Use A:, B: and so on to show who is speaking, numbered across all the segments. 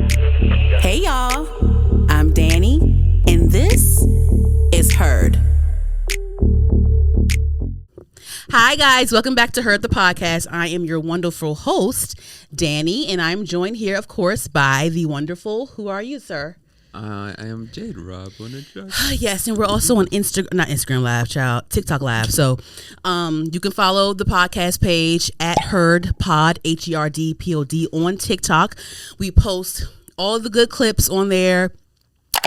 A: Hey y'all, I'm Dani, and this is Heard. Hi guys, welcome back to Heard the Podcast. I am your wonderful host, Dani, and I'm joined here, of course, by the wonderful, who are you, sir?
B: I am JRob on the track.
A: Yes, and we're also on Instagram Live, child, TikTok Live. So you can follow the podcast page at Heard Pod, HERDPOD on TikTok. We post all of the good clips on there.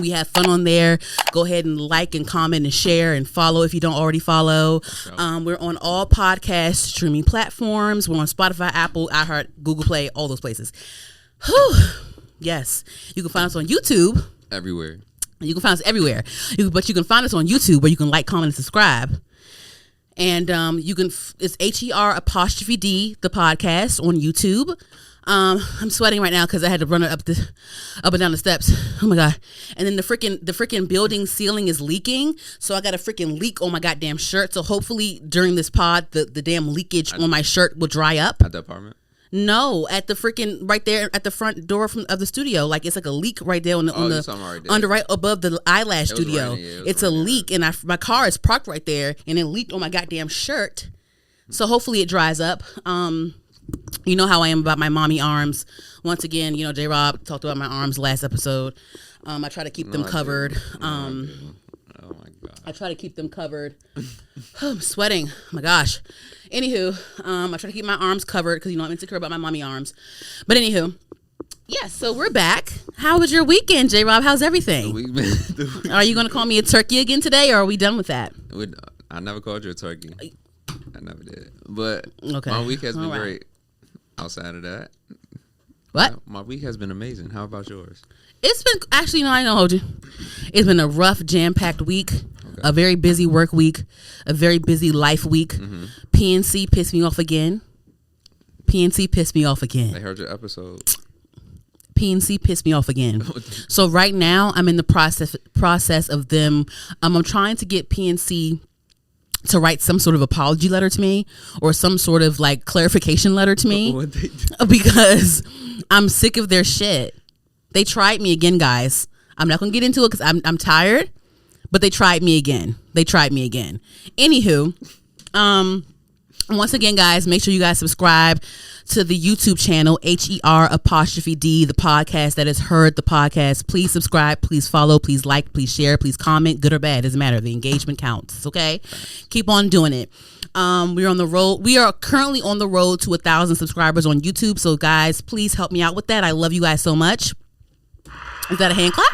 A: We have fun on there. Go ahead and like and comment and share and follow if you don't already follow. We're on all podcast streaming platforms. We're on Spotify, Apple, iHeart, Google Play, all those places. Whew. Yes. You can find us on YouTube.
B: Everywhere.
A: You can find us everywhere. But you can find us on YouTube where you can like, comment, and subscribe. And you can, it's HER''D, the podcast on YouTube. I'm sweating right now because I had to run it up and down the steps. Oh my God. And then the freaking building ceiling is leaking. So I got a freaking leak on my goddamn shirt. So hopefully during this pod, the damn leakage on my shirt will dry up.
B: At the apartment?
A: No, at the freaking right there at the front door of the studio. Like it's like a leak right there on the under right above the eyelash studio. It's a leak, and my car is parked right there, and it leaked on my goddamn shirt. So hopefully it dries up. You know how I am about my mommy arms. Once again, you know, JRob talked about my arms last episode. I try to keep them covered.
B: Oh my God.
A: I try to keep them covered. I'm sweating. Oh my gosh. Anywho, I try to keep my arms covered because, you know, I'm insecure about my mommy arms. But anywho, yeah, so we're back. How was your weekend, JRob? How's everything? Are you going to call me a turkey again today, or are we done with that?
B: I never called you a turkey. I never did. But
A: okay.
B: My week has been great. Outside of that.
A: What?
B: My week has been amazing. How about yours?
A: It's been, actually, no, I ain't gonna hold you. It's been a rough, jam-packed week. Okay. A very busy work week. A very busy life week. Mm-hmm. PNC pissed me off again. They
B: heard your episode.
A: PNC pissed me off again. So right now, I'm in the process of them. I'm trying to get PNC to write some sort of apology letter to me or some sort of like clarification letter to me because I'm sick of their shit. They tried me again, guys. I'm not going to get into it because I'm tired, but they tried me again. Anywho, once again, guys, make sure you guys subscribe to the YouTube channel, HER''D, the podcast that is Heard the Podcast. Please subscribe, please follow, please like, please share, please comment, good or bad, doesn't matter. The engagement counts, okay? Keep on doing it. We're on the road. We are currently on the road to 1,000 subscribers on YouTube. So guys, please help me out with that. I love you guys so much. Is that a hand clap?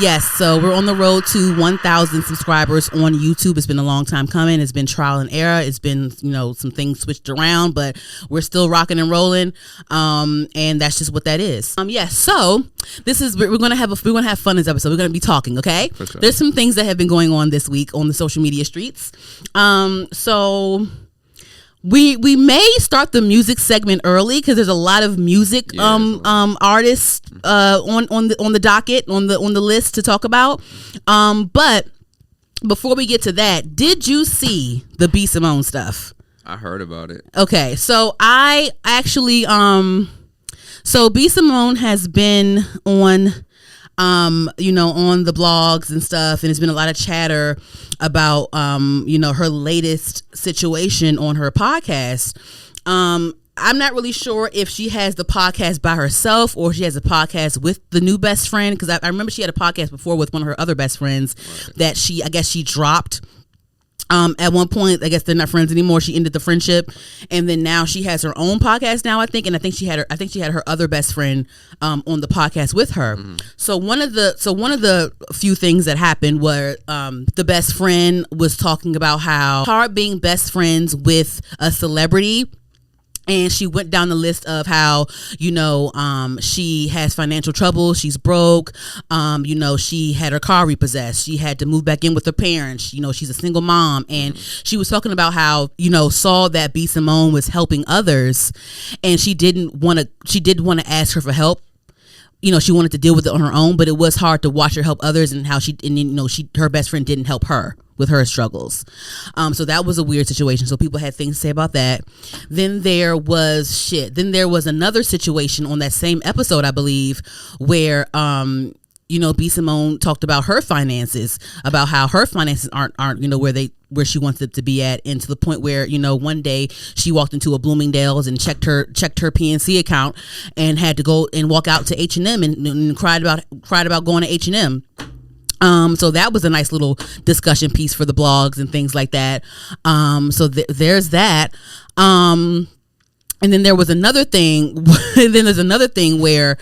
A: Yes. So we're on the road to 1,000 subscribers on YouTube. It's been a long time coming. It's been trial and error. It's been, you know, some things switched around, but we're still rocking and rolling. And that's just what that is. Yes. So we're gonna have fun this episode. We're gonna be talking. Okay.
B: For sure.
A: There's some things that have been going on this week on the social media streets. So. We may start the music segment early because there's a lot of music artists on the docket on the list to talk about. But before we get to that, did you see the B Simone stuff?
B: I heard about it.
A: Okay, so I actually so B Simone has been on on the blogs and stuff, and there's been a lot of chatter about her latest situation on her podcast. I'm not really sure if she has the podcast by herself or she has a podcast with the new best friend, because I remember she had a podcast before with one of her other best friends that I guess she dropped. At one point, I guess they're not friends anymore. She ended the friendship, and then now she has her own podcast now, I think. And I think she had her other best friend on the podcast with her. Mm-hmm. So one of the few things that happened were the best friend was talking about how hard being best friends with a celebrity. And she went down the list of how, she has financial trouble. She's broke. She had her car repossessed. She had to move back in with her parents. She's a single mom. And she was talking about how, saw that B Simone was helping others. And she did want to ask her for help. She wanted to deal with it on her own, but it was hard to watch her help others and how her best friend didn't help her with her struggles. So that was a weird situation. So people had things to say about that. Then there was another situation on that same episode, I believe, where B. Simone talked about her finances, about how her finances aren't where she wants them to be at, and to the point where one day she walked into a Bloomingdale's and checked her PNC account and had to go and walk out to H&M and cried about going to H&M. So that was a nice little discussion piece for the blogs and things like that. So there's that. And then there was another thing. There's another thing where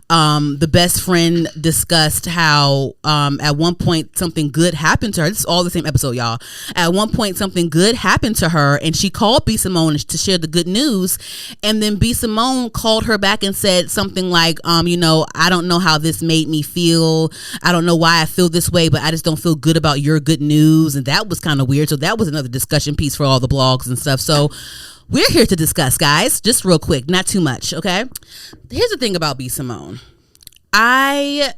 A: the best friend discussed how at one point something good happened to her. This is all the same episode, y'all. At one point something good happened to her, and she called B. Simone to share the good news. And then B. Simone called her back and said something like, I don't know how this made me feel. I don't know why I feel this way, but I just don't feel good about your good news. And that was kind of weird. So that was another discussion piece for all the blogs and stuff. So we're here to discuss, guys, just real quick, not too much, okay? Here's the thing about B. Simone. I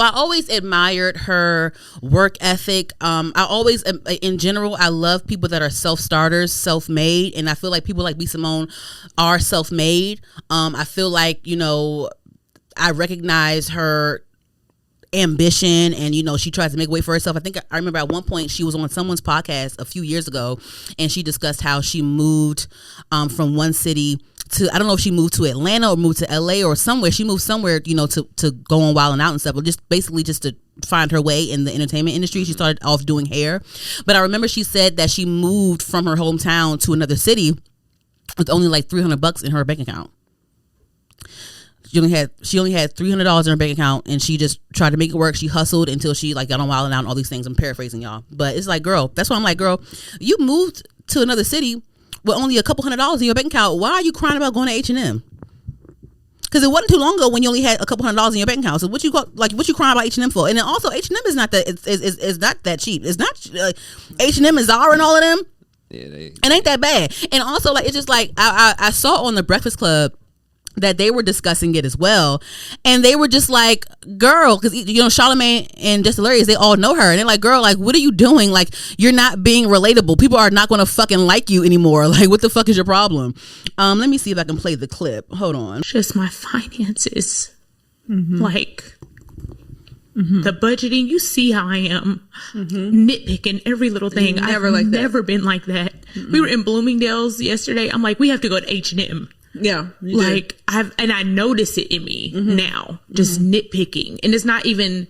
A: always admired her work ethic. I always, in general, I love people that are self-starters, self-made, and I feel like people like B. Simone are self-made. I feel like, I recognize her ambition, and she tries to make way for herself. I remember at one point she was on someone's podcast a few years ago, and she discussed how she moved from one city to, I don't know if she moved to Atlanta or moved to LA or somewhere. She moved somewhere, to go on Wild and Out and stuff, but just basically just to find her way in the entertainment industry. She started off doing hair, but I remember she said that she moved from her hometown to another city with only like $300 in her bank account. She only had $300 in her bank account, and she just tried to make it work. She hustled until she got on Wild and Out and all these things. I'm paraphrasing y'all, but it's like, girl, that's why I'm like, girl, you moved to another city with only a couple $100s in your bank account. Why are you crying about going to H&M? Because it wasn't too long ago when you only had a couple $100s in your bank account. So what you crying about H&M for? And then also H&M is not that it's not that cheap. It's not H&M and Zara and all of them. Yeah, it ain't that bad. And also it's just like I saw on the Breakfast Club that they were discussing it as well, and they were just like, girl, because Charlamagne and Just Hilarious, they all know her, and they're like, girl, like, what are you doing? Like, you're not being relatable. People are not going to fucking like you anymore. Like, what the fuck is your problem? Let me see if I can play the clip. Hold on.
C: Just my finances, like the budgeting. You see how I am nitpicking every little thing. I've never been like that. We were in Bloomingdale's yesterday. I'm like, we have to go to H&M.
D: Yeah,
C: like I notice it in me now, just nitpicking, and it's not even.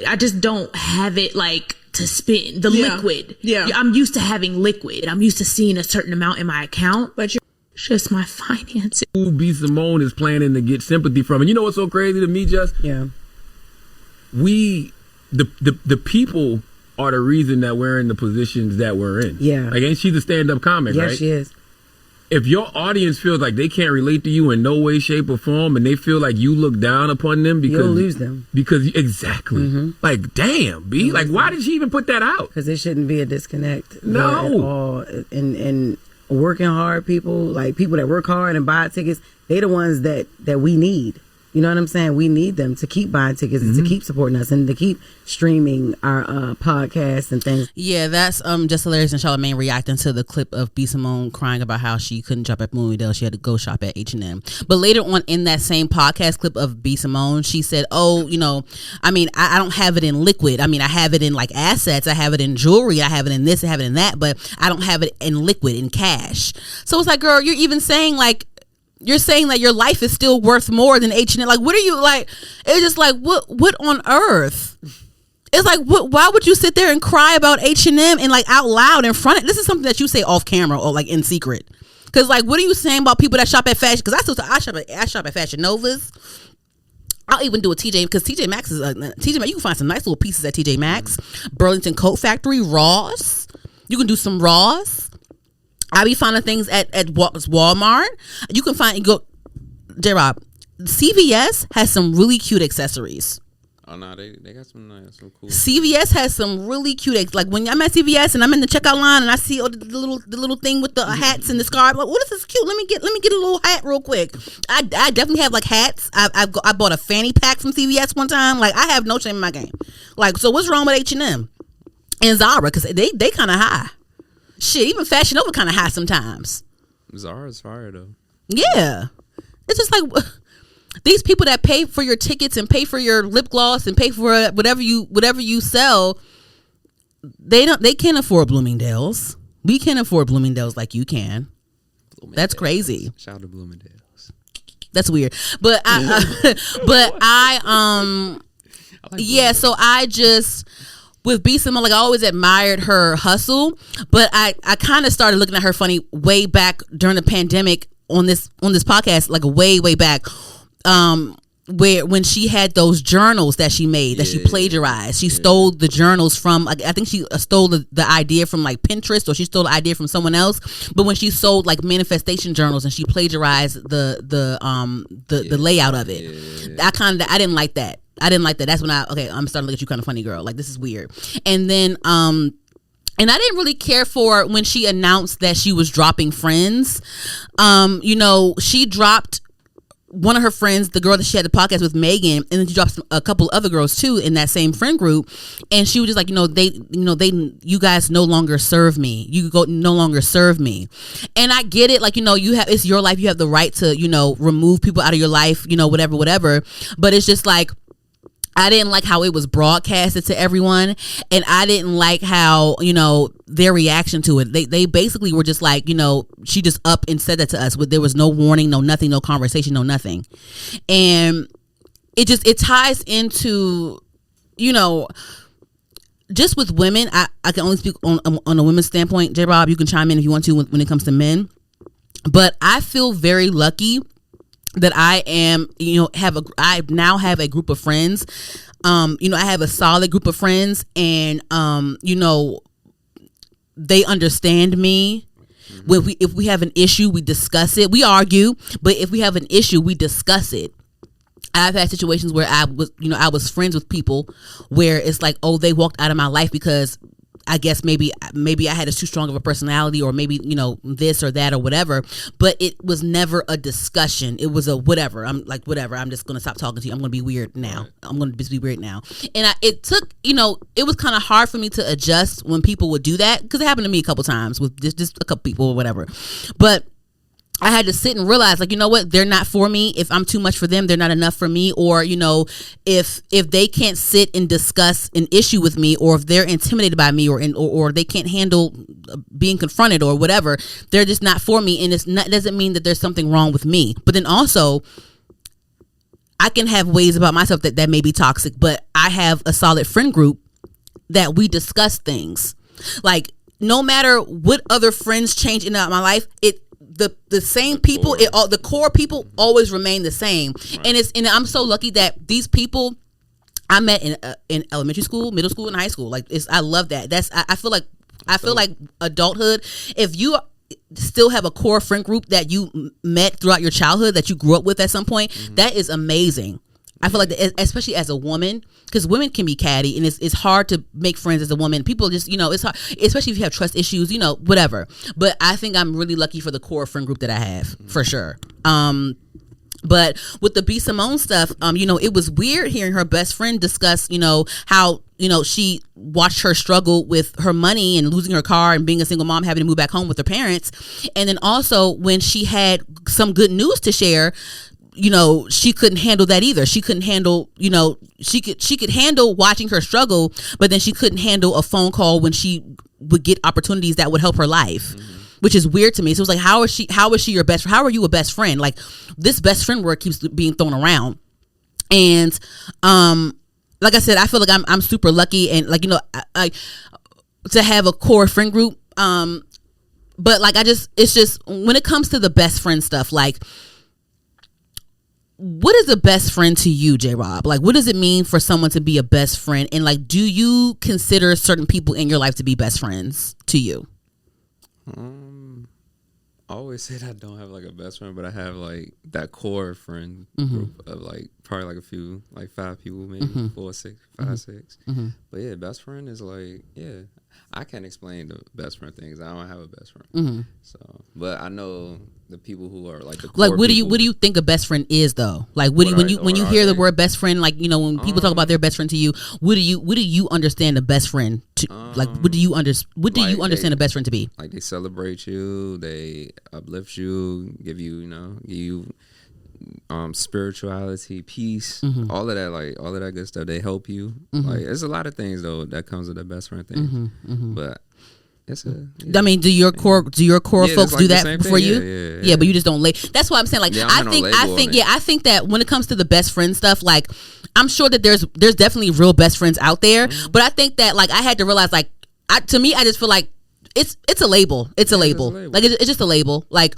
C: I just don't have it like to spend the liquid. Yeah, I'm used to having liquid. I'm used to seeing a certain amount in my account, but just my finances.
E: Who B. Simone is planning to get sympathy from, and you know what's so crazy to me, Just?
D: Yeah,
E: the people are the reason that we're in the positions that we're in.
D: Yeah,
E: like, ain't she the stand-up comic?
D: Yeah,
E: right?
D: She is.
E: If your audience feels like they can't relate to you in no way, shape, or form, and they feel like you look down upon them because
D: you'll lose them.
E: Because exactly, like, damn, B, you'll like, why did she even put that out?
D: Because there shouldn't be a disconnect.
E: No,
D: at all. And working hard people, like people that work hard and buy tickets, they the ones that we need. You know what I'm saying? We need them to keep buying tickets and to keep supporting us and to keep streaming our podcasts and things.
A: Yeah, that's Just Hilarious and Charlamagne reacting to the clip of B. Simone crying about how she couldn't shop at Bloomingdale. She had to go shop at H&M. But later on in that same podcast clip of B. Simone, she said, I don't have it in liquid. I mean, I have it in like assets. I have it in jewelry. I have it in this. I have it in that. But I don't have it in liquid, in cash. So it's like, girl, you're even saying like, you're saying that your life is still worth more than H&M. Like, what are you like? It's just like, what on earth? It's like, why would you sit there and cry about H&M and like out loud in front of, this is something that you say off camera or like in secret. Cause like, what are you saying about people that shop at fashion? Cause I shop at Fashion Novas. I'll even do a TJ, because TJ Maxx is TJ Maxx. You can find some nice little pieces at TJ Maxx, Burlington Coat Factory, Ross. You can do some Ross. I be finding things at Walmart. You can JRob, CVS has some really cute accessories.
B: Oh no, they got some cool.
A: CVS has some really cute, like when I'm at CVS and I'm in the checkout line and I see the little thing with the hats and the scarf. Like, what is this cute? Let me get a little hat real quick. I definitely have like hats. I bought a fanny pack from CVS one time. Like, I have no shame in my game. Like, so what's wrong with H&M? and Zara, because they kind of high. Shit, even Fashion Nova kind of high sometimes.
B: Zara's fire though.
A: Yeah, it's just like these people that pay for your tickets and pay for your lip gloss and pay for whatever you sell. They can't afford Bloomingdale's. We can't afford Bloomingdale's like you can. That's crazy.
B: Shout out to Bloomingdale's.
A: That's weird. But so I just with B Simone, like I always admired her hustle, but I kind of started looking at her funny way back during the pandemic on this podcast, like way back. Where when she had those journals that she made that she plagiarized, she stole the journals from, like, I think she stole the idea from like Pinterest, or she stole the idea from someone else. But when she sold like manifestation journals and she plagiarized the layout of it, I didn't like that. That's when I'm starting to look at you kind of funny, girl. Like, this is weird. And then and I didn't really care for when she announced that she was dropping friends. She dropped one of her friends, the girl that she had the podcast with, Megan, and then she dropped a couple other girls too in that same friend group. And she was just like, you guys no longer serve me. You no longer serve me. And I get it. Like, it's your life. You have the right to, remove people out of your life, whatever. But it's just like, I didn't like how it was broadcasted to everyone, and I didn't like how, their reaction to it. They basically were just like, she just up and said that to us. There was no warning, no nothing, no conversation, no nothing. And it ties into, just with women. I can only speak on a women's standpoint. JRob, you can chime in if you want to when it comes to men. But I feel very lucky that I am, I now have a group of friends. I have a solid group of friends, and they understand me. If we have an issue, we discuss it. We argue, but if we have an issue, we discuss it. I've had situations where I was friends with people where it's like, oh, they walked out of my life because I guess maybe I had too strong of a personality, or maybe, this or that or whatever, but it was never a discussion. It was a whatever. I'm like, whatever. I'm just going to stop talking to you. I'm going to be weird now. I'm going to just be weird now. And it took, it was kind of hard for me to adjust when people would do that, because it happened to me a couple times with just a couple people or whatever. But I had to sit and realize, like, what? They're not for me. If I'm too much for them, they're not enough for me. Or, if they can't sit and discuss an issue with me, or if they're intimidated by me, or they can't handle being confronted or whatever, they're just not for me. And it doesn't mean that there's something wrong with me. But then also, I can have ways about myself that may be toxic, but I have a solid friend group that we discuss things. Like, no matter what other friends change in my life, the same people, the core people always remain the same. Right. And I'm so lucky that these people I met in elementary school, middle school, and high school. Like, I love that. I feel like adulthood, if you still have a core friend group that you met throughout your childhood, that you grew up with at some point, that is amazing. I feel like that, especially as a woman, because women can be catty, and it's hard to make friends as a woman. People just, it's hard, especially if you have trust issues, whatever. But I think I'm really lucky for the core friend group that I have, for sure. But with the B Simone stuff, it was weird hearing her best friend discuss, how, she watched her struggle with her money and losing her car and being a single mom, having to move back home with her parents. And then also when she had some good news to share, she couldn't handle that either. She couldn't handle, she could handle watching her struggle, but then she couldn't handle a phone call when she would get opportunities that would help her life, which is weird to me. So it was like, how is she your best friend? How are you a best friend? Like, this best friend word keeps being thrown around. And, like I said, I feel like I'm super lucky, and like, I to have a core friend group. But like, it's just, when it comes to the best friend stuff, like, what is a best friend to you, JRob? Like, what does it mean for someone to be a best friend? And like, do you consider certain people in your life to be best friends to you?
B: I always say that I don't have like a best friend, but I have like that core friend group of like probably like a few, like 5 people, maybe 4, 6, 5, 6. But yeah, best friend is like, I can't explain the best friend things. I don't have a best friend. So, but I know the people who are like the core
A: what do you think a best friend is though? Like, when you hear the word best friend, like, when people talk about their best friend to you, what do you understand a best friend what do you understand a best friend to be?
B: Like they celebrate you, they uplift you, give you spirituality, peace, all of that good stuff. They help you. Like there's a lot of things though that comes with the best friend thing. But I mean, do your core folks do that for you? Yeah, but you just don't that's why I'm saying, like, I think that when it comes to the best friend stuff, like, I'm sure that there's definitely real best friends out there, but I think that, like, I had to realize, like, to me, I just feel like it's a label. It's a label. Like, it's just a label. Like,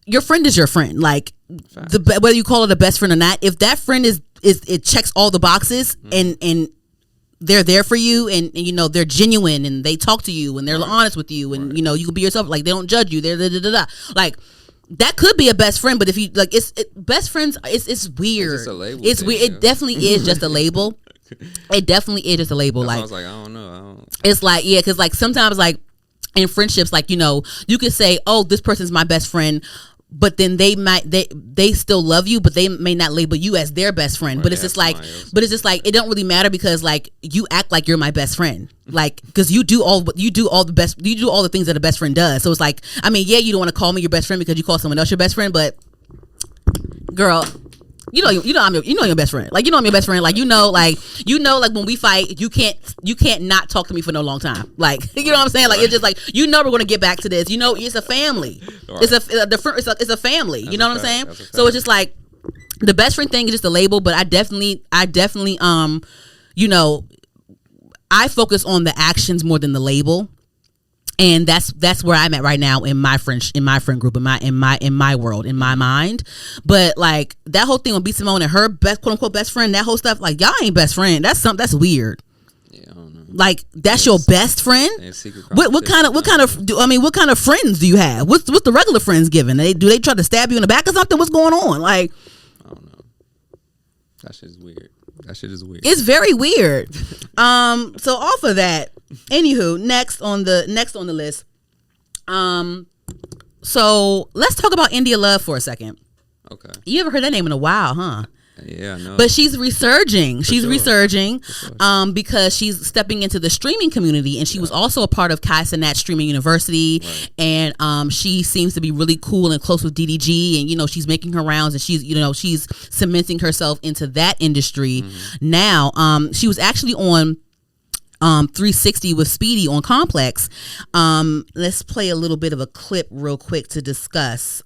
B: your friend is your friend. Like, whether you call it a best friend or not, if that friend it checks all the boxes and they're there for you, and you know they're genuine, and they talk to you, and they're honest with you, and you know you can be yourself. Like, they don't judge you. They're like, that could be a best friend. But if you like, best friends. It's weird. It's just a label. It's weird. It definitely is just a label. It definitely is just a label. Like, I was like, I don't know. It's like, yeah, because like sometimes, like, in friendships, like, you know, you could say, oh, this person's my best friend, but then they still love you, but they may not label you as their best friend. But it's just like, it don't really matter, because like you act like you're my best friend, like, because you do all the things that a best friend does. So it's like, I mean, yeah, you don't want to call me your best friend because you call someone else your best friend, but girl, you know I'm your best friend. Like, you know I'm your best friend. Like, like when we fight, you can't not talk to me for no long time. Like, you know what I'm saying? Like, it's just like, we're gonna get back to this. You know, it's a family. Right. It's a family. You know what I'm saying? So it's just like, the best friend thing is just a label. But I definitely you know, I focus on the actions more than the label. And that's where I'm at right now in my friend group, in my world, in my mind. But like, that whole thing with B Simone and her quote unquote best friend, that whole stuff, like, y'all ain't best friend. That's weird. Yeah, I don't know. Like, that's your best friend. What kind of friends do you have? What's the regular friends giving? Do they try to stab you in the back or something? What's going on? Like, I don't know. That shit is weird.
A: It's very weird. So off of that, anywho, next on the list. So let's talk about India Love for a second. Okay. You haven't heard that name in a while, huh?
B: Yeah, no.
A: But she's resurging. Because she's stepping into the streaming community, and she was also a part of Cenat Streaming University. Right. And she seems to be really cool and close with DDG, and you know, she's making her rounds, and she's cementing herself into that industry. Now. She was actually on 360 with Speedy on Complex. Let's play a little bit of a clip real quick to discuss.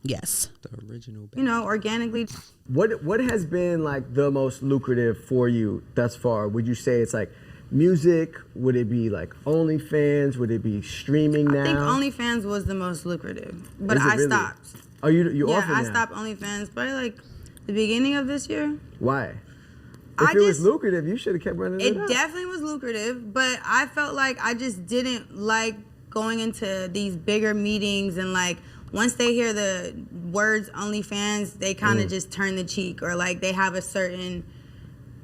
A: Yes.
B: The original band.
F: You know, organically.
G: What has been like the most lucrative for you thus far? Would you say it's like music? Would it be like OnlyFans? Would it be streaming now?
F: I think OnlyFans was the most lucrative, but I stopped.
G: Oh, you off it now?
F: I stopped OnlyFans probably like the beginning of this year.
G: Why? If it was lucrative, you should have kept running it.
F: It definitely was lucrative, but I felt like I just didn't like going into these bigger meetings, and like, once they hear the words OnlyFans, they kind of just turn the cheek, or like they have a certain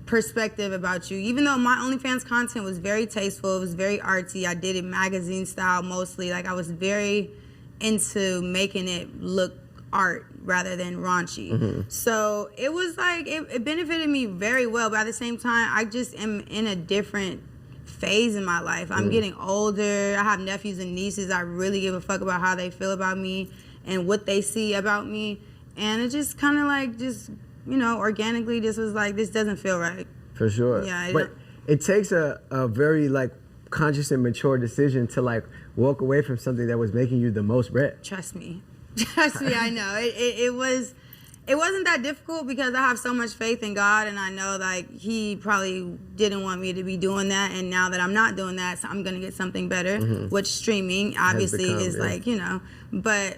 F: perspective about you. Even though my OnlyFans content was very tasteful, it was very artsy. I did it magazine style mostly. Like, I was very into making it look art rather than raunchy. So it was like, it benefited me very well. But at the same time, I just am in a different phase in my life. I'm getting older. I have nephews and nieces. I really give a fuck about how they feel about me and what they see about me. And it just kind of like, just, you know, organically, this was like, this doesn't feel right.
G: For sure. Yeah. But it takes a very like conscious and mature decision to like walk away from something that was making you the most bread.
F: Trust me, I know. It wasn't that difficult because I have so much faith in God, and I know like He probably didn't want me to be doing that, and now that I'm not doing that, so I'm gonna get something better, which streaming obviously is like, you know. But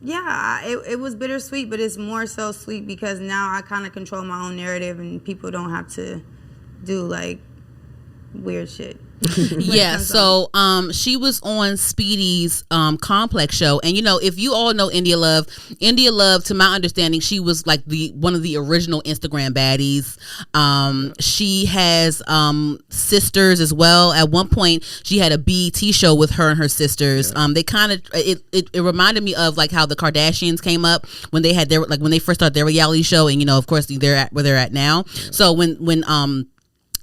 F: yeah, it was bittersweet, but it's more so sweet because now I kind of control my own narrative, and people don't have to do like weird shit.
A: Yeah, so she was on Speedy's Complex show, and you know, if you all know India Love, to my understanding, she was like one of the original Instagram baddies. She has sisters as well. At one point, she had a BET show with her and her sisters. They kind of it reminded me of like how the Kardashians came up when they had when they first started their reality show, and you know, of course, they're at where they're at now. So when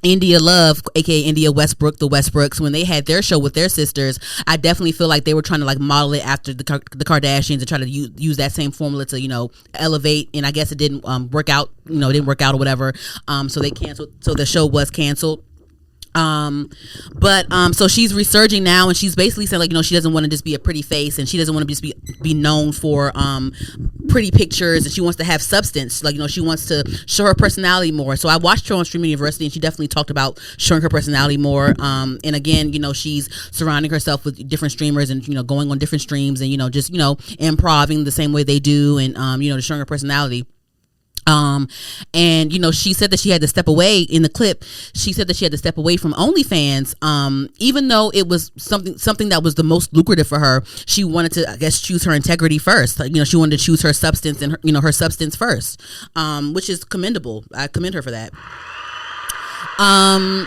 A: India Love, aka India Westbrook, the Westbrooks, when they had their show with their sisters, I definitely feel like they were trying to like model it after the Kardashians and try to use that same formula to, you know, elevate. And I guess it didn't work out, you know, it didn't work out or whatever. So they canceled. So the show was canceled. So she's resurging now, and she's basically said, like, you know, she doesn't want to just be a pretty face, and she doesn't want to just be known for pretty pictures, and she wants to have substance. Like, you know, she wants to show her personality more. So I watched her on Streaming University, and she definitely talked about showing her personality more. And again, you know, she's surrounding herself with different streamers, and, you know, going on different streams, and, you know, just, you know, improving the same way they do, and you know, just showing her personality. And you know, she said that she had to step away in the clip. She said that she had to step away from OnlyFans, even though it was something that was the most lucrative for her. She wanted to, I guess, choose her integrity first. Like, you know, she wanted to choose her substance and her, you know, her substance first, which is commendable. I commend her for that. I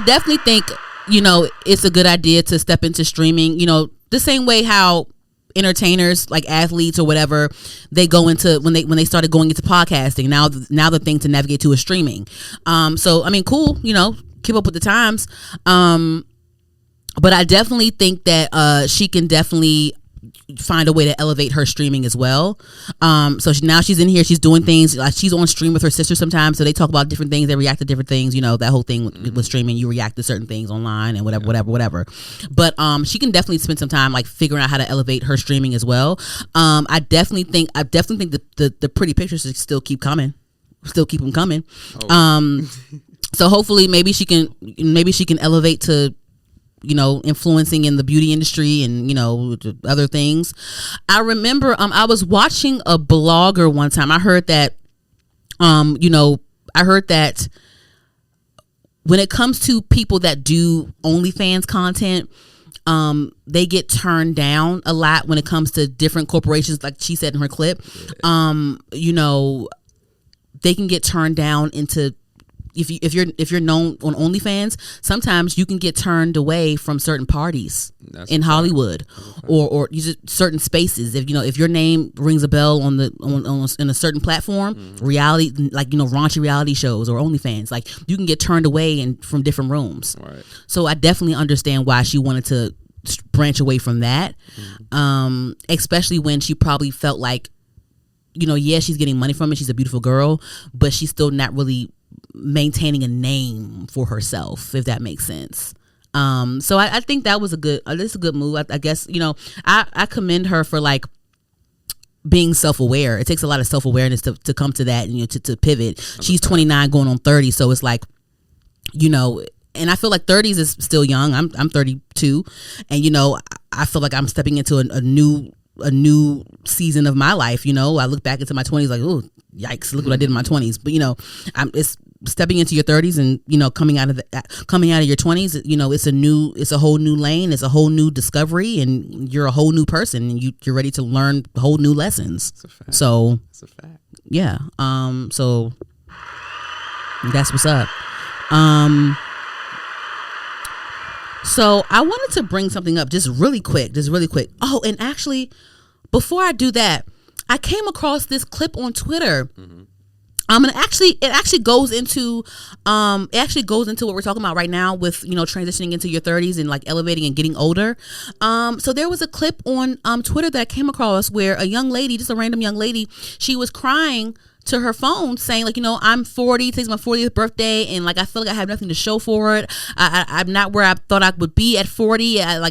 A: definitely think, you know, it's a good idea to step into streaming, you know, the same way how entertainers, like athletes or whatever, they go into when they started going into podcasting. Now the thing to navigate to is streaming. So I mean, cool, you know, keep up with the times. But I definitely think that she can definitely find a way to elevate her streaming as well. So now she's in here, she's doing things like she's on stream with her sister sometimes, so they talk about different things, they react to different things, you know, that whole thing with streaming, you react to certain things online and whatever. But she can definitely spend some time like figuring out how to elevate her streaming as well. I definitely think the pretty pictures still keep coming, still keep them coming. So hopefully maybe she can elevate to, you know, influencing in the beauty industry and, you know, other things. I remember I was watching a blogger one time. I heard that when it comes to people that do OnlyFans content, they get turned down a lot when it comes to different corporations, like she said in her clip. You know, they can get turned down into, if you're known on OnlyFans, sometimes you can get turned away from certain parties in Hollywood or certain spaces. If, you know, if your name rings a bell on in a certain platform, reality, like, you know, raunchy reality shows or OnlyFans, like, you can get turned away from different rooms. Right. So I definitely understand why she wanted to branch away from that, especially when she probably felt like, you know, yeah, she's getting money from it, she's a beautiful girl, but she's still not really maintaining a name for herself, if that makes sense. So I think that was a good move. I guess, you know, I commend her for like being self-aware. It takes a lot of self-awareness to come to that, and, you know, to pivot. She's 29 going on 30, so it's like, you know, and I feel like 30s is still young. I'm 32, and, you know, I feel like I'm stepping into a new season of my life. You know, I look back into my 20s like, oh, yikes, look what I did in my 20s. But, you know, it's stepping into your 30s and, you know, coming out of your 20s, you know, it's a whole new lane, it's a whole new discovery, and you're a whole new person, and you're ready to learn whole new lessons. It's a fact. So it's a fact. Yeah. So that's what's up. So I wanted to bring something up just really quick. Oh, and actually, before I do that, I came across this clip on Twitter. And it actually goes into what we're talking about right now with, you know, transitioning into your 30s and like elevating and getting older. So there was a clip on Twitter that I came across where a young lady, just a random young lady, she was crying to her phone saying, like, you know, I'm 40, today's my 40th birthday, and like I feel like I have nothing to show for it. I'm not where I thought I would be at 40. I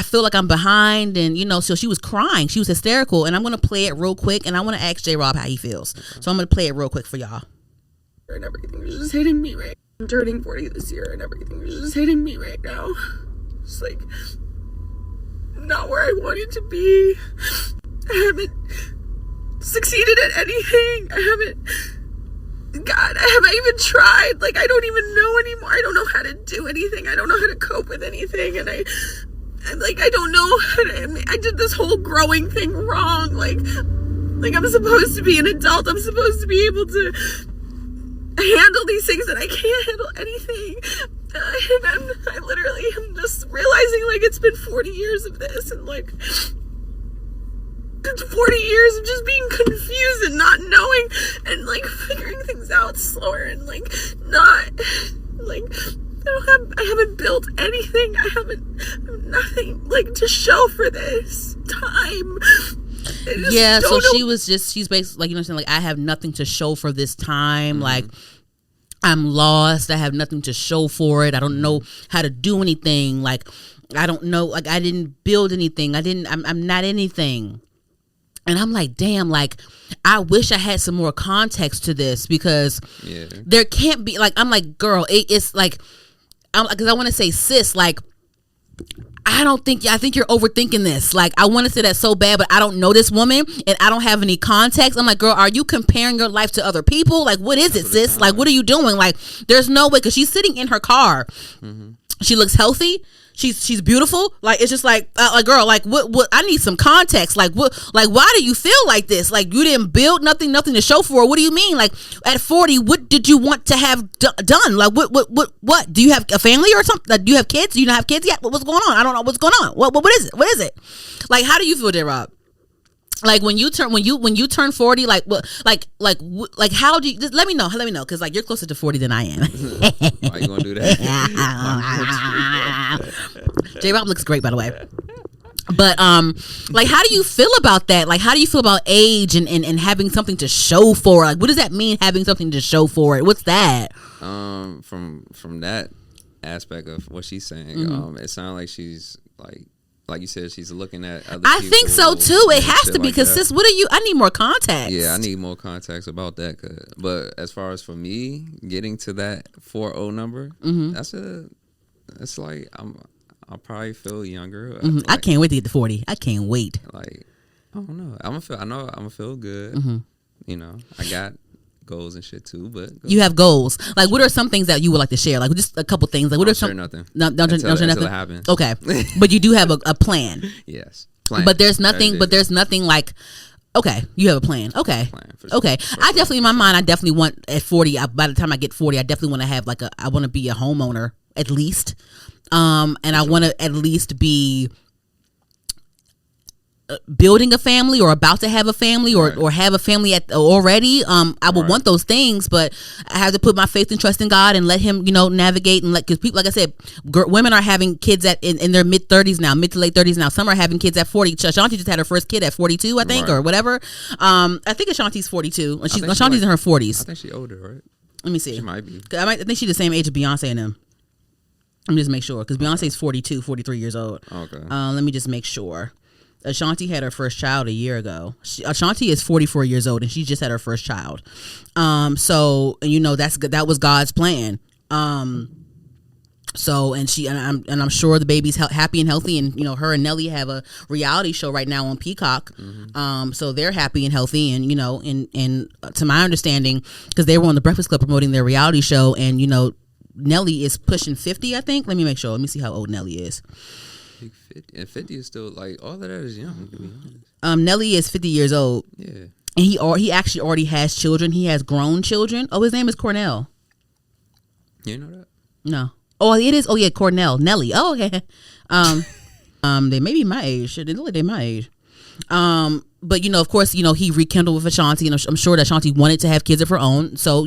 A: feel like I'm behind, and, you know, so she was crying, she was hysterical, and I'm gonna play it real quick, and I want to ask JRob how he feels. So I'm gonna play it real quick for y'all.
H: And everything was just hitting me right. I'm turning 40 this year, and everything was just hitting me right now. It's like not where I wanted to be. I haven't succeeded at anything. I haven't even tried. Like, I don't even know anymore. I don't know how to do anything. I don't know how to cope with anything, and I don't know how to, I did this whole growing thing wrong. Like I'm supposed to be an adult. I'm supposed to be able to handle these things, and I can't handle anything. And I literally am just realizing, like, it's been 40 years of this, and like 40 years of just being confused and not knowing and like figuring things out slower and like not like I haven't built anything. I have nothing like to show for this time.
A: Yeah, so she's basically like, you know what I'm saying, like I have nothing to show for this time. Like I'm lost. I have nothing to show for it. I don't know how to do anything. Like I don't know, like I didn't build anything. I'm not anything. And I'm like, damn, like I wish I had some more context to this because there can't be like, I'm like, girl, it's like, because I want to say, sis, like I think you're overthinking this. Like I want to say that so bad, but I don't know this woman and I don't have any context. I'm like, girl, are you comparing your life to other people? Like what is it, sis? Like what are you doing? Like there's no way, because she's sitting in her car. She looks healthy. She's beautiful. Like it's just like girl, like what I need some context. Like what, like why do you feel like this? Like you didn't build nothing to show for. What do you mean? Like at 40, what did you want to have done? Like what do you have a family or something? Like, do you have kids? Do you not have kids yet? What's going on? I don't know what's going on. What is it? What is it? Like how do you feel, JRob? Like when you turn 40, like what, like how do you, just let me know, because like you're closer to 40 than I am.
B: Why you gonna do that?
A: JRob looks great, by the way. But like how do you feel about that? Like how do you feel about age and having something to show for? Like what does that mean, having something to show for it? What's that?
B: From that aspect of what she's saying, it sounds like she's like you said, she's looking at other
A: I
B: people.
A: think so too. It has to be, because
B: like
A: sis, what are you? I need more context.
B: Yeah, I need more context about that. But as far as for me getting to that 40 number, it's like I'll probably feel younger. Like,
A: I can't wait to get to 40. I can't wait.
B: Like I don't know. I know I'm gonna feel good. You know, I got goals and shit too, but
A: you have goals. Like what are some things that you would like to share? Like just a couple things. Like what are some?
B: Nothing.
A: Don't share nothing.
B: Until it happens.
A: Okay, but you do have a plan.
B: Yes. Plan.
A: But there's nothing. But there's nothing like. Okay, you have a plan. Okay, sure. Okay. I definitely, in my mind, I definitely want at 40. By the time I get 40, I definitely want to have like I want to be a homeowner at least, and I want to at least be building a family or about to have a family or have a family already. I would want those things, but I have to put my faith and trust in God and let him, navigate and because people, like I said, women are having kids in their mid 30s now, mid to late 30s now. Some are having kids at 40. Ashanti just had her first kid at 42, I think, or whatever. I think Ashanti's 42. Ashanti's in her 40s.
B: I think she's older, right?
A: Let me see.
B: She might be.
A: I think she's the same age as Beyonce and them. Let me just make sure, because Beyonce's 42, 43 years old.
B: Okay. Let
A: me just make sure. Ashanti had her first child a year ago. Ashanti is 44 years old and she just had her first child. So that was God's plan. So I'm sure the baby's happy and healthy, and her and Nelly have a reality show right now on Peacock. So they're happy and healthy, and and to my understanding, because they were on the Breakfast Club promoting their reality show, and Nelly is pushing 50, I think. Let me make sure. Let me see how old Nelly is.
B: 50, and 50 is still like all of that is young, to be
A: honest. Nelly is 50 years old.
B: Yeah,
A: and he actually already has children. He has grown children. Oh, his name is Cornell.
B: You know that?
A: No. Oh, it is. Oh yeah, Cornell. Nelly. Oh, okay. They may be my age. They look like they're my age. But of course, he rekindled with Ashanti, and I'm sure that Ashanti wanted to have kids of her own. So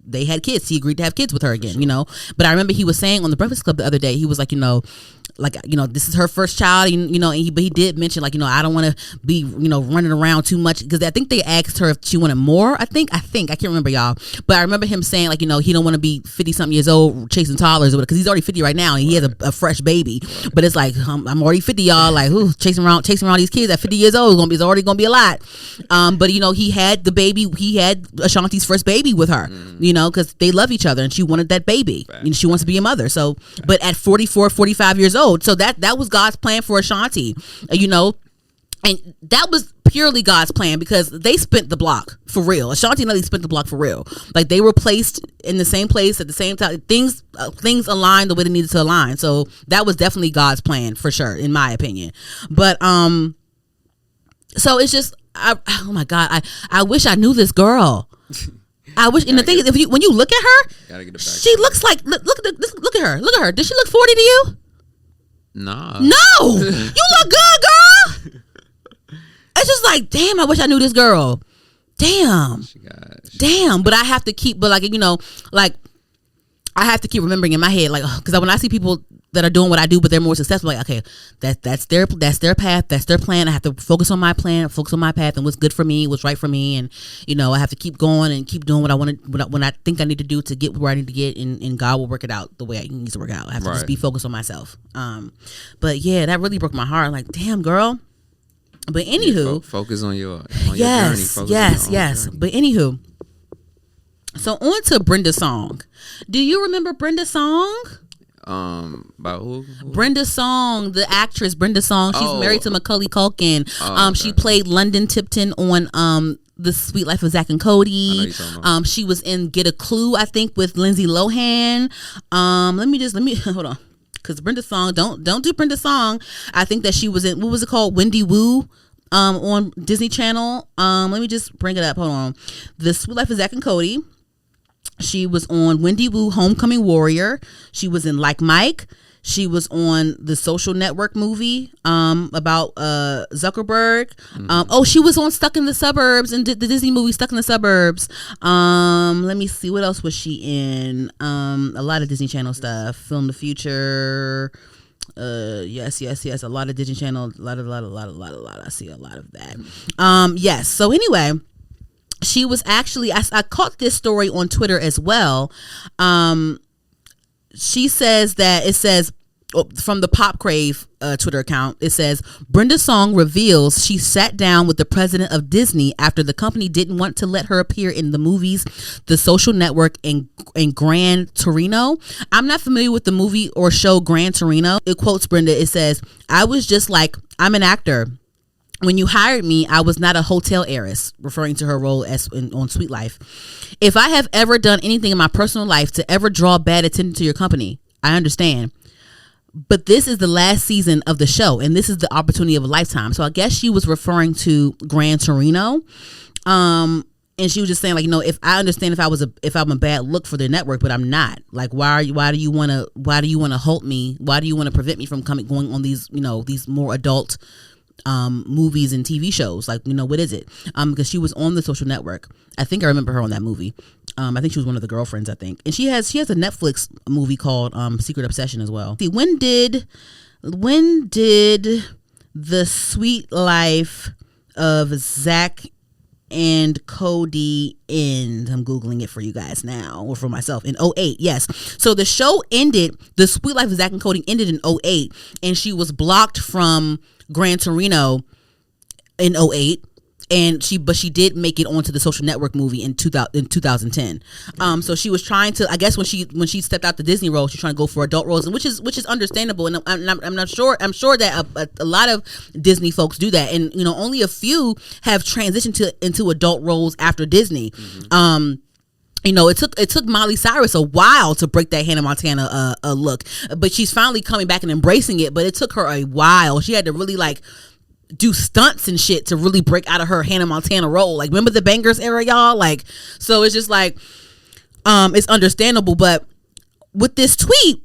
A: they had kids. He agreed to have kids with her again.
B: Sure.
A: But I remember he was saying on the Breakfast Club the other day, he was like, this is her first child, but he did mention I don't want to be, running around too much, because I think they asked her if she wanted more. I think I can't remember, y'all, but I remember him saying he don't want to be 50 something years old chasing toddlers, because he's already 50 right now and he has a fresh baby. But it's like, I'm already 50, y'all, like chasing around these kids at 50 years old is already gonna be a lot. But he had the baby, he had Ashanti's first baby with her, because they love each other and she wanted that baby. She wants to be a mother. So, but at 44, 45 years old, so that was God's plan for Ashanti, and that was purely God's plan, because they spent the block for real. Ashanti and Nelly spent the block for real. Like they were placed in the same place at the same time. Things aligned the way they needed to align. So that was definitely God's plan for sure, in my opinion. But so it's just, oh my God, I wish I knew this girl. I wish, and the thing is, when you look at her, she looks like look at her. Does she look 40 to you?
B: Nah.
A: No, you look good, girl. it's just like, damn, I wish I knew this girl. Damn. But I have to keep, but like, you know, like I have to keep remembering in my head, like, because when I see people that are doing what I do, but they're more successful, like, okay, that's their path, that's their plan. I have to focus on my plan, focus on my path, and what's good for me, what's right for me, and you know, I have to keep going and keep doing what I want to, when I think I need to do to get where I need to get, and God will work it out the way it needs to work out. I have to just be focused on myself. But yeah, that really broke my heart. Like, damn, girl. But anywho,
B: focus on your journey.
A: Yes. But anywho, so on to Brenda's song. Do you remember Brenda's song?
B: About who?
A: Brenda Song, the actress Brenda Song. She's married to Macaulay Culkin. Okay. She played London Tipton on The Sweet Life of Zack and Cody. She was in Get a Clue, I think, with Lindsay Lohan. Let me hold on, because Brenda Song, don't do Brenda Song. I think that she was in, what was it called, Wendy Wu, on Disney Channel. Let me just bring it up. Hold on. The Sweet Life of Zack and Cody. She was on Wendy Wu, Homecoming Warrior. She was in Like Mike. She was on the Social Network movie about Zuckerberg. She was on Stuck in the Suburbs, and the Disney movie Stuck in the Suburbs. Let me see, what else was she in? A lot of Disney Channel stuff. Film the Future. Yes. A lot of Disney Channel. A lot. I see a lot of that. Yes. So anyway. She was actually, I caught this story on Twitter as well. She says that, it says, from the Pop Crave Twitter account, it says, Brenda Song reveals she sat down with the president of Disney after the company didn't want to let her appear in the movies The Social Network and Gran Torino. I'm not familiar with the movie or show Gran Torino. It quotes Brenda. It says, I was just like, I'm an actor. When you hired me, I was not a hotel heiress, referring to her role on Sweet Life. If I have ever done anything in my personal life to ever draw bad attention to your company, I understand. But this is the last season of the show, and this is the opportunity of a lifetime. So I guess she was referring to Gran Torino. And she was just saying, like, you know, if I understand if I'm a bad look for the network, but I'm not. Like, why do you want to halt me? Why do you want to prevent me from going on these, you know, these more adult movies and TV shows? Like, you know, what is it? Because she was on The Social Network. I think I remember her on that movie. I think she was one of the girlfriends, I think. And she has a Netflix movie called Secret Obsession as well. See, when did The Sweet Life of Zack and Cody end? I'm Googling it for you guys now, or for myself. In 2008, yes. So the show ended, The Sweet Life of Zack and Cody ended in 2008, and she was blocked from Gran Torino in 2008, but she did make it onto the Social Network movie in 2010. So she was trying to, I guess when she stepped out the Disney role, she's trying to go for adult roles, and which is understandable. And I'm sure that a lot of Disney folks do that, and you know, only a few have transitioned into adult roles after Disney. Mm-hmm. You know, it took Miley Cyrus a while to break that Hannah Montana look, but she's finally coming back and embracing it. But it took her a while. She had to really like do stunts and shit to really break out of her Hannah Montana role. Like, remember the Bangers era, y'all? Like, so it's just like, it's understandable. But with this tweet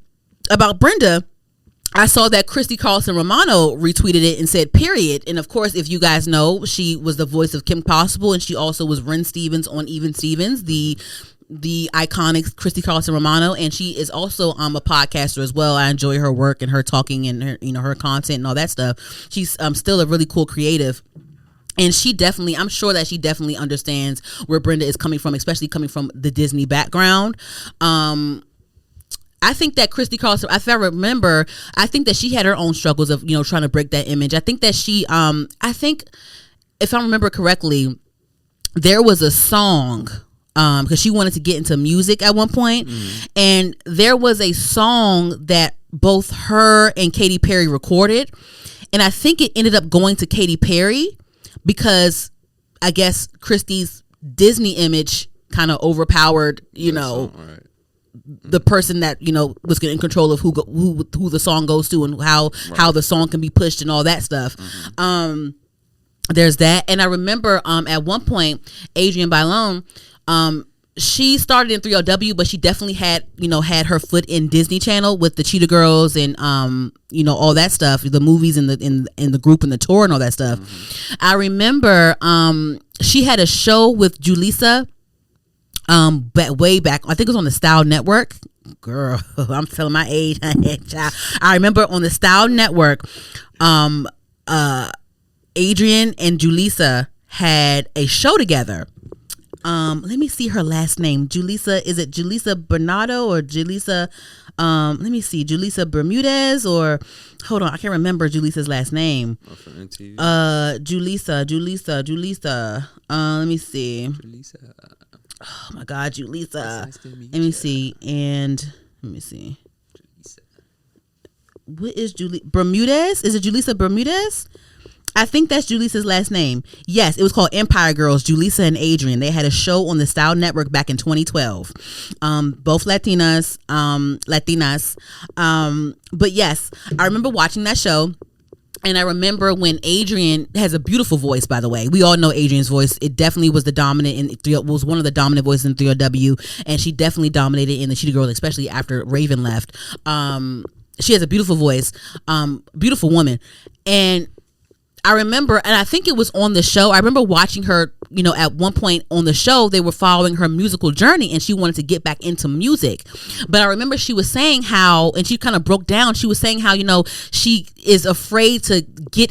A: about Brenda, I saw that Christy Carlson Romano retweeted it and said, period. And of course, if you guys know, she was the voice of Kim Possible, and she also was Ren Stevens on Even Stevens, the iconic Christy Carlson Romano. And she is also a podcaster as well. I enjoy her work and her talking and her, you know, her content and all that stuff. She's still a really cool creative. And I'm sure that she definitely understands where Brenda is coming from, especially coming from the Disney background. I think that Christy Carlson, if I remember, I think that she had her own struggles of, you know, trying to break that image. I think that she, I think if I remember correctly, there was a song, because she wanted to get into music at one point, and there was a song that both her and Katy Perry recorded, and I think it ended up going to Katy Perry because I guess Christy's Disney image kind of overpowered, you know, the person that, you know, was in control of who the song goes to and how the song can be pushed and all that stuff. There's that. And I remember at one point Adrienne Bailon, she started in 3LW, but she definitely had her foot in Disney Channel with the Cheetah Girls and all that stuff, the movies and the group and the tour and all that stuff. Mm-hmm. I remember she had a show with Julissa way back. I think it was on the Style Network. Girl, I'm telling my age. I remember on the Style Network, Adrienne and Julissa had a show together. Let me see her last name. Julissa, is it Julissa Bernardo or Julissa? Let me see, Julissa Bermudez or hold on, I can't remember Julissa's last name. Julissa. Let me see. Julissa. Oh my God, Julissa. Nice let me see. And let me see. Julissa. What is Bermudez? Is it Julissa Bermudez? I think that's Julissa's last name. Yes, it was called Empire Girls, Julissa and Adrienne. They had a show on the Style Network back in 2012. Both Latinas. But yes, I remember watching that show. And I remember when Adrienne has a beautiful voice, by the way. We all know Adrienne's voice. It definitely was was one of the dominant voices in 3LW. And she definitely dominated in the Cheetah Girls, especially after Raven left. She has a beautiful voice, beautiful woman. And I remember, and I think it was on the show, I remember watching her, at one point on the show, they were following her musical journey and she wanted to get back into music. But I remember she was saying how, and she kind of broke down, she was saying how, she is afraid to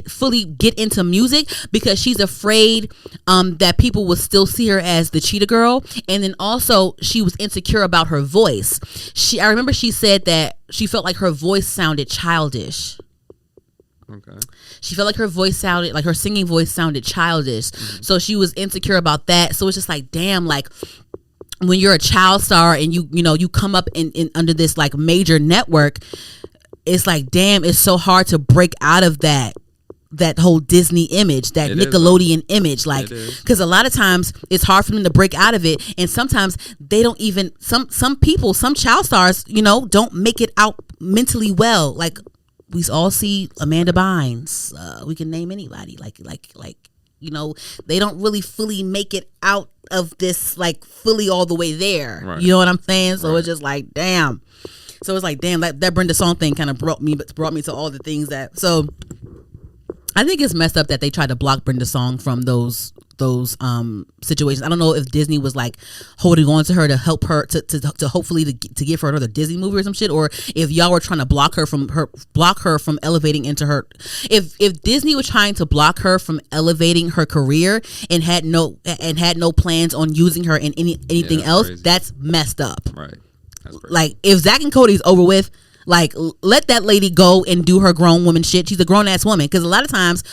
A: fully get into music because she's afraid that people will still see her as the Cheetah Girl. And then also she was insecure about her voice. I remember she said that she felt like her voice sounded childish. Okay. She felt like her singing voice sounded childish. Mm-hmm. So she was insecure about that. So it's just like, damn, like when you're a child star and you come up in under this like major network, it's like, damn, it's so hard to break out of that whole Disney image, that Nickelodeon image, like, because a lot of times it's hard for them to break out of it, and sometimes they don't even, some child stars, don't make it out mentally well. Like, we all see Amanda Bynes. We can name anybody. Like, they don't really fully make it out of this, like, fully all the way there. Right. You know what I'm saying? So it's just like, damn. So it's like, damn, that Brenda song thing kind of brought me to all the things that. So I think it's messed up that they tried to block Brenda's song from those situations. I don't know if Disney was like holding on to her to help her to hopefully to give her another Disney movie or some shit, or if y'all were trying to block her from elevating into her. If Disney was trying to block her from elevating her career and had no plans on using her in anything else, crazy. That's messed up. Right. Like, if Zach and Cody's over with, like, let that lady go and do her grown woman shit. She's a grown ass woman. Because a lot of times,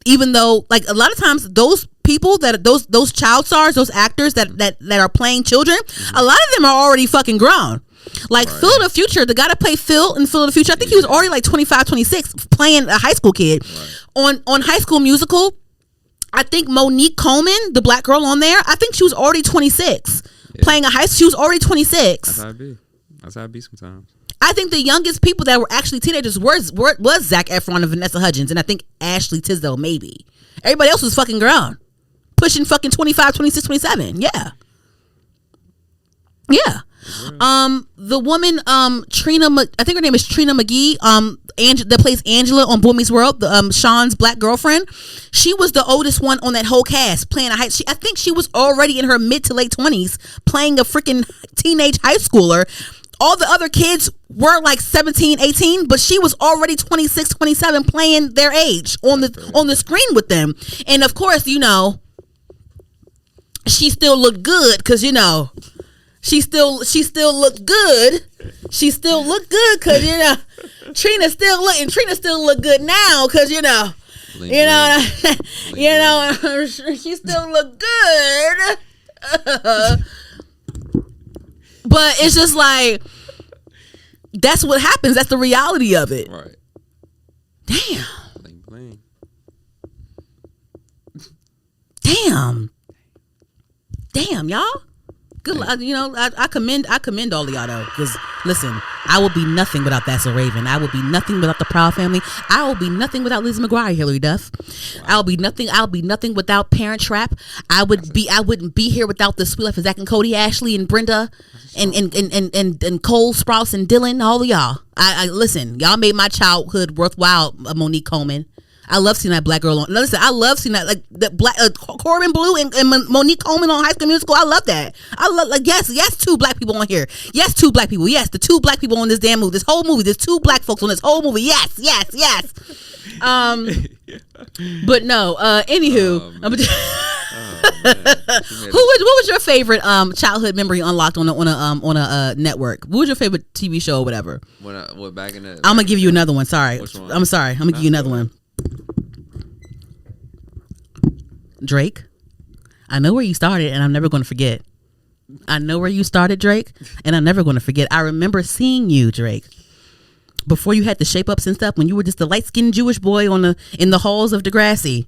A: even though, like, a lot of times those people those child stars, those actors that are playing children, a lot of them are already fucking grown. Like, right. Phil of the Future, the guy that played Phil in Phil of the Future, I think he was already like 25, 26 playing a high school kid. Right. On High School Musical, I think Monique Coleman, the black girl on there, I think she was already 26 playing she was already 26. That's how it be. That's how it be sometimes. I think the youngest people that were actually teenagers was Zac Efron and Vanessa Hudgens, and I think Ashley Tisdale, maybe. Everybody else was fucking grown. Pushing fucking 25, 26, 27. Yeah. Yeah. The woman, Trina, I think her name is Trina McGee, that plays Angela on Boy Meets World, Sean's black girlfriend. She was the oldest one on that whole cast, playing I think she was already in her mid to late 20s, playing a freaking teenage high schooler. All the other kids were like 17, 18, but she was already 26, 27 playing their age on the screen with them. And of course, she still looked good because, she still looked good. She still looked good because, Trina still look good now because, she still look good. But it's just like, that's what happens. That's the reality of it. Right. Damn. Bling. Damn, y'all. Good. I commend all of y'all though, because Listen, I will be nothing without That's So Raven. I will be nothing without the Proud Family. I will be nothing without Lizzie McGuire, Hillary Duff. Wow. I'll be nothing without Parent Trap. I wouldn't be here without the Sweet Life of Zach and Cody, Ashley and Brenda, and Cole Sprouse and Dylan, all of y'all. I listen, y'all made my childhood worthwhile. Monique Coleman. I love seeing that black girl on. Listen, I love seeing that, like the black Corbin Blue and Monique Coleman on High School Musical. I love that. I love, like, yes, two black people on here. Yes, two black people. Yes, the two black people on this damn movie. This whole movie. There's two black folks on this whole movie. Yes. But no. Anywho, what was your favorite childhood memory unlocked on a network? What was your favorite TV show or whatever?
B: Back in the.
A: I'm gonna give you another one. Sorry.
B: Which one?
A: I'm sorry. I'm gonna give you another one. Drake, I know where you started, and I'm never going to forget. I know where you started, Drake, and I'm never going to forget. I remember seeing you, Drake, before you had the shape ups and stuff, when you were just a light skinned Jewish boy in the halls of Degrassi.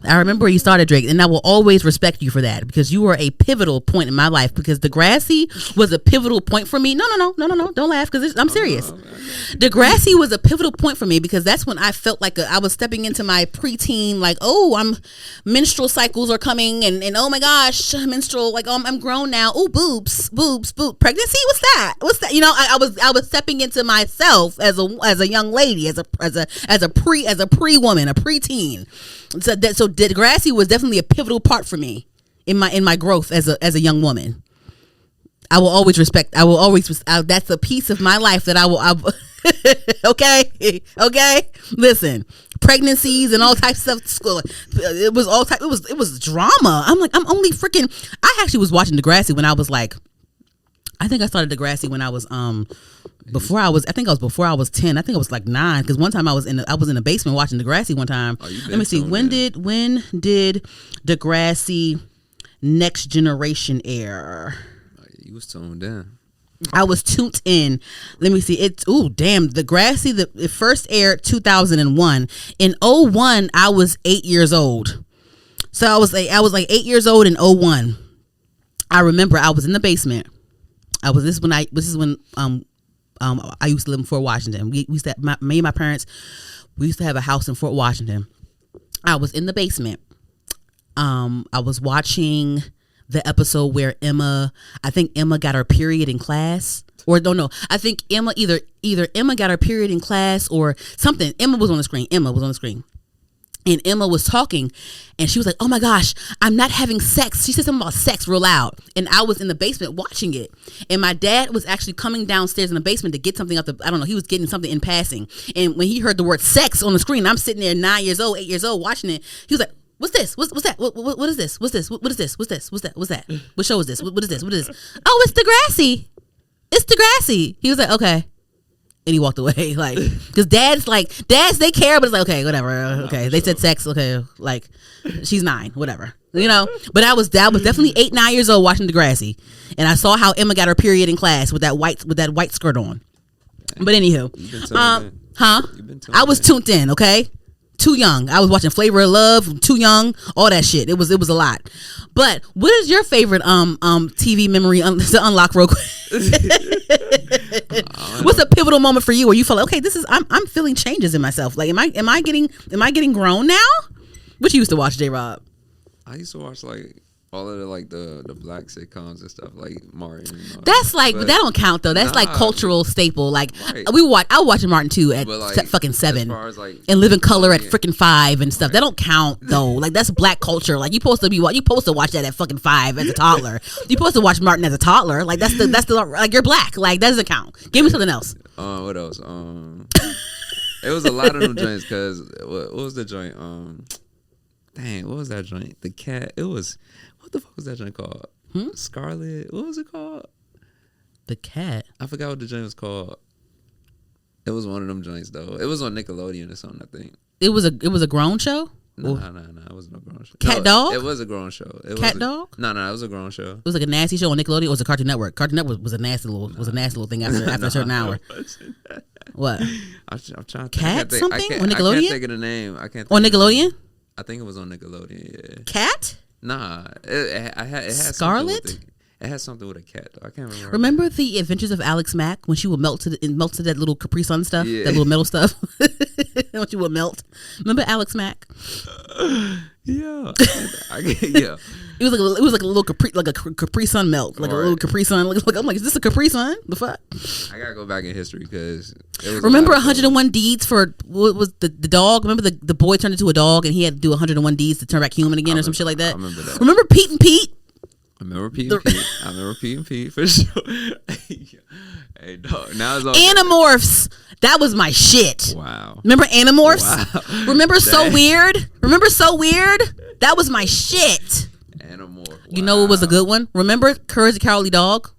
A: I remember where you started, Drake, and I will always respect you for that, because you were a pivotal point in my life, because Degrassi was a pivotal point for me. No, don't laugh, because I'm serious. Degrassi was a pivotal point for me, because that's when I felt like I was stepping into my preteen, like, oh, menstrual cycles are coming, and oh my gosh, menstrual, like, I'm grown now. Oh, boobs, pregnancy, what's that? You know, I was stepping into myself as a young lady, as a pre-woman, a preteen. So Degrassi was definitely a pivotal part for me in my growth as a young woman. I will always respect. That's a piece of my life that I will. Okay. Listen, pregnancies and all types of stuff. It was all type. It was drama. I'm like, I'm only freaking. I actually was watching Degrassi when I was like. I think I started Degrassi when I was before I was 10. I think I was like 9, because one time I was in the basement watching Degrassi one time. Let me see, when did Degrassi Next Generation air?
B: You was tuned in.
A: I was tuned in. Let me see. Degrassi the first aired 2001. In 01 I was 8 years old. So I was like 8 years old in 01. I remember I was in the basement. This is when I used to live in Fort Washington. Me and my parents, we used to have a house in Fort Washington. I was in the basement. I was watching the episode where I think Emma got her period in class. Or don't know. I think Emma either Emma got her period in class or something. Emma was on the screen. And Emma was talking, and she was like, oh my gosh, I'm not having sex. She said something about sex real loud. And I was in the basement watching it. And my dad was actually coming downstairs in the basement to get something he was getting something in passing. And when he heard the word sex on the screen, I'm sitting there 8 years old watching it. He was like, what's this? What's that? What is this? What's this? What is this? What's that? What's that? What show is this? What is this? What is this? Oh, it's Degrassi. He was like, okay. And he walked away, like, because dads, they care, but it's like, okay, whatever, okay, they said sex, okay, like, she's 9, whatever, you know. But I was definitely 8, 9 years old watching Degrassi, and I saw how Emma got her period in class with that white skirt on. But anywho, I was tuned in, okay. Too young. I was watching Flavor of Love. Too young. All that shit. It was a lot. But what is your favorite TV memory to unlock real quick? What's a pivotal moment for you where you feel like, okay, I'm feeling changes in myself. Like, am I getting grown now? What you used to watch, JRob?
B: I used to watch like all of the black sitcoms and stuff, like Martin.
A: That's like, but that don't count though. That's like cultural staple. Like, right. I was watching Martin too at fucking 7, as like, and Living Color at freaking 5 and stuff. Right. That don't count though. Like, that's black culture. Like, you supposed to watch that at fucking 5 as a toddler. You supposed to watch Martin as a toddler. Like, that's the like, you're black. Like, that doesn't count. Give me something else.
B: What else? It was a lot of them joints. Cause what was the joint? Dang, what was that joint? The cat. It was. What the fuck was that joint called? Scarlet. What was it called?
A: The Cat.
B: I forgot what the joint was called. It was one of them joints though. It was on Nickelodeon or something, I think.
A: It was a grown show?
B: No, it wasn't a grown show.
A: Cat Dog?
B: It was a grown show.
A: Dog?
B: No, it was a grown show.
A: It was like a nasty show on Nickelodeon. Or was it Cartoon Network? Cartoon Network was a nasty little thing after a certain hour. What?
B: I'm trying to
A: Cat something on Nickelodeon?
B: I can't think of the name.
A: On Nickelodeon?
B: I think it was on Nickelodeon. Yeah.
A: Cat?
B: Nah, it had
A: Scarlet.
B: It It has something with a cat, though. I can't remember.
A: Remember the Adventures of Alex Mack when she would melt to that little Capri Sun stuff, that little metal stuff. When she would melt. Remember Alex Mack?
B: Yeah.
A: It was like a little Capri Sun melt, like a little Capri Sun. I'm like, is this a Capri Sun? The fuck?
B: I gotta go back in history because
A: remember 101 Deeds for what was the dog? Remember the boy turned into a dog and he had to do 101 Deeds to turn back human again or some shit like that.
B: I remember that.
A: Remember Pete and Pete?
B: I remember Pete and Pete for sure. Hey, dog. Now it's all
A: Animorphs. That was my shit.
B: Wow.
A: Remember Animorphs?
B: Wow.
A: Remember So Weird? That was my shit.
B: Animorph. Wow.
A: You know what was a good one? Remember Courage the Cowardly Dog?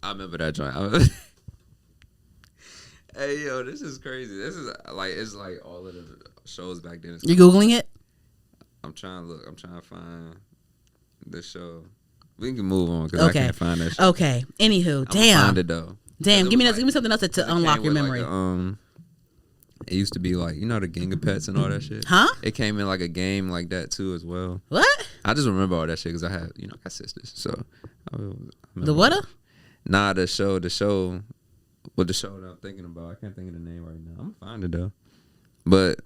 B: I remember that joint. Hey, yo, this is crazy. This is like, it's like all of the shows back then.
A: You Googling it?
B: I'm trying to look. I'm trying to find the show. We can move on because I can't find that shit.
A: Okay. Anywho,
B: damn. Find it though.
A: Damn. Give me something else to unlock your memory.
B: Like it used to be like, you know, the Gang of Pets and all that shit.
A: Huh?
B: It came in like a game like that too as well.
A: What?
B: I just remember all that shit because I have, I got sisters. So
A: the what?
B: Nah, the show. What the show that I'm thinking about? I can't think of the name right now. I'm gonna find it though. But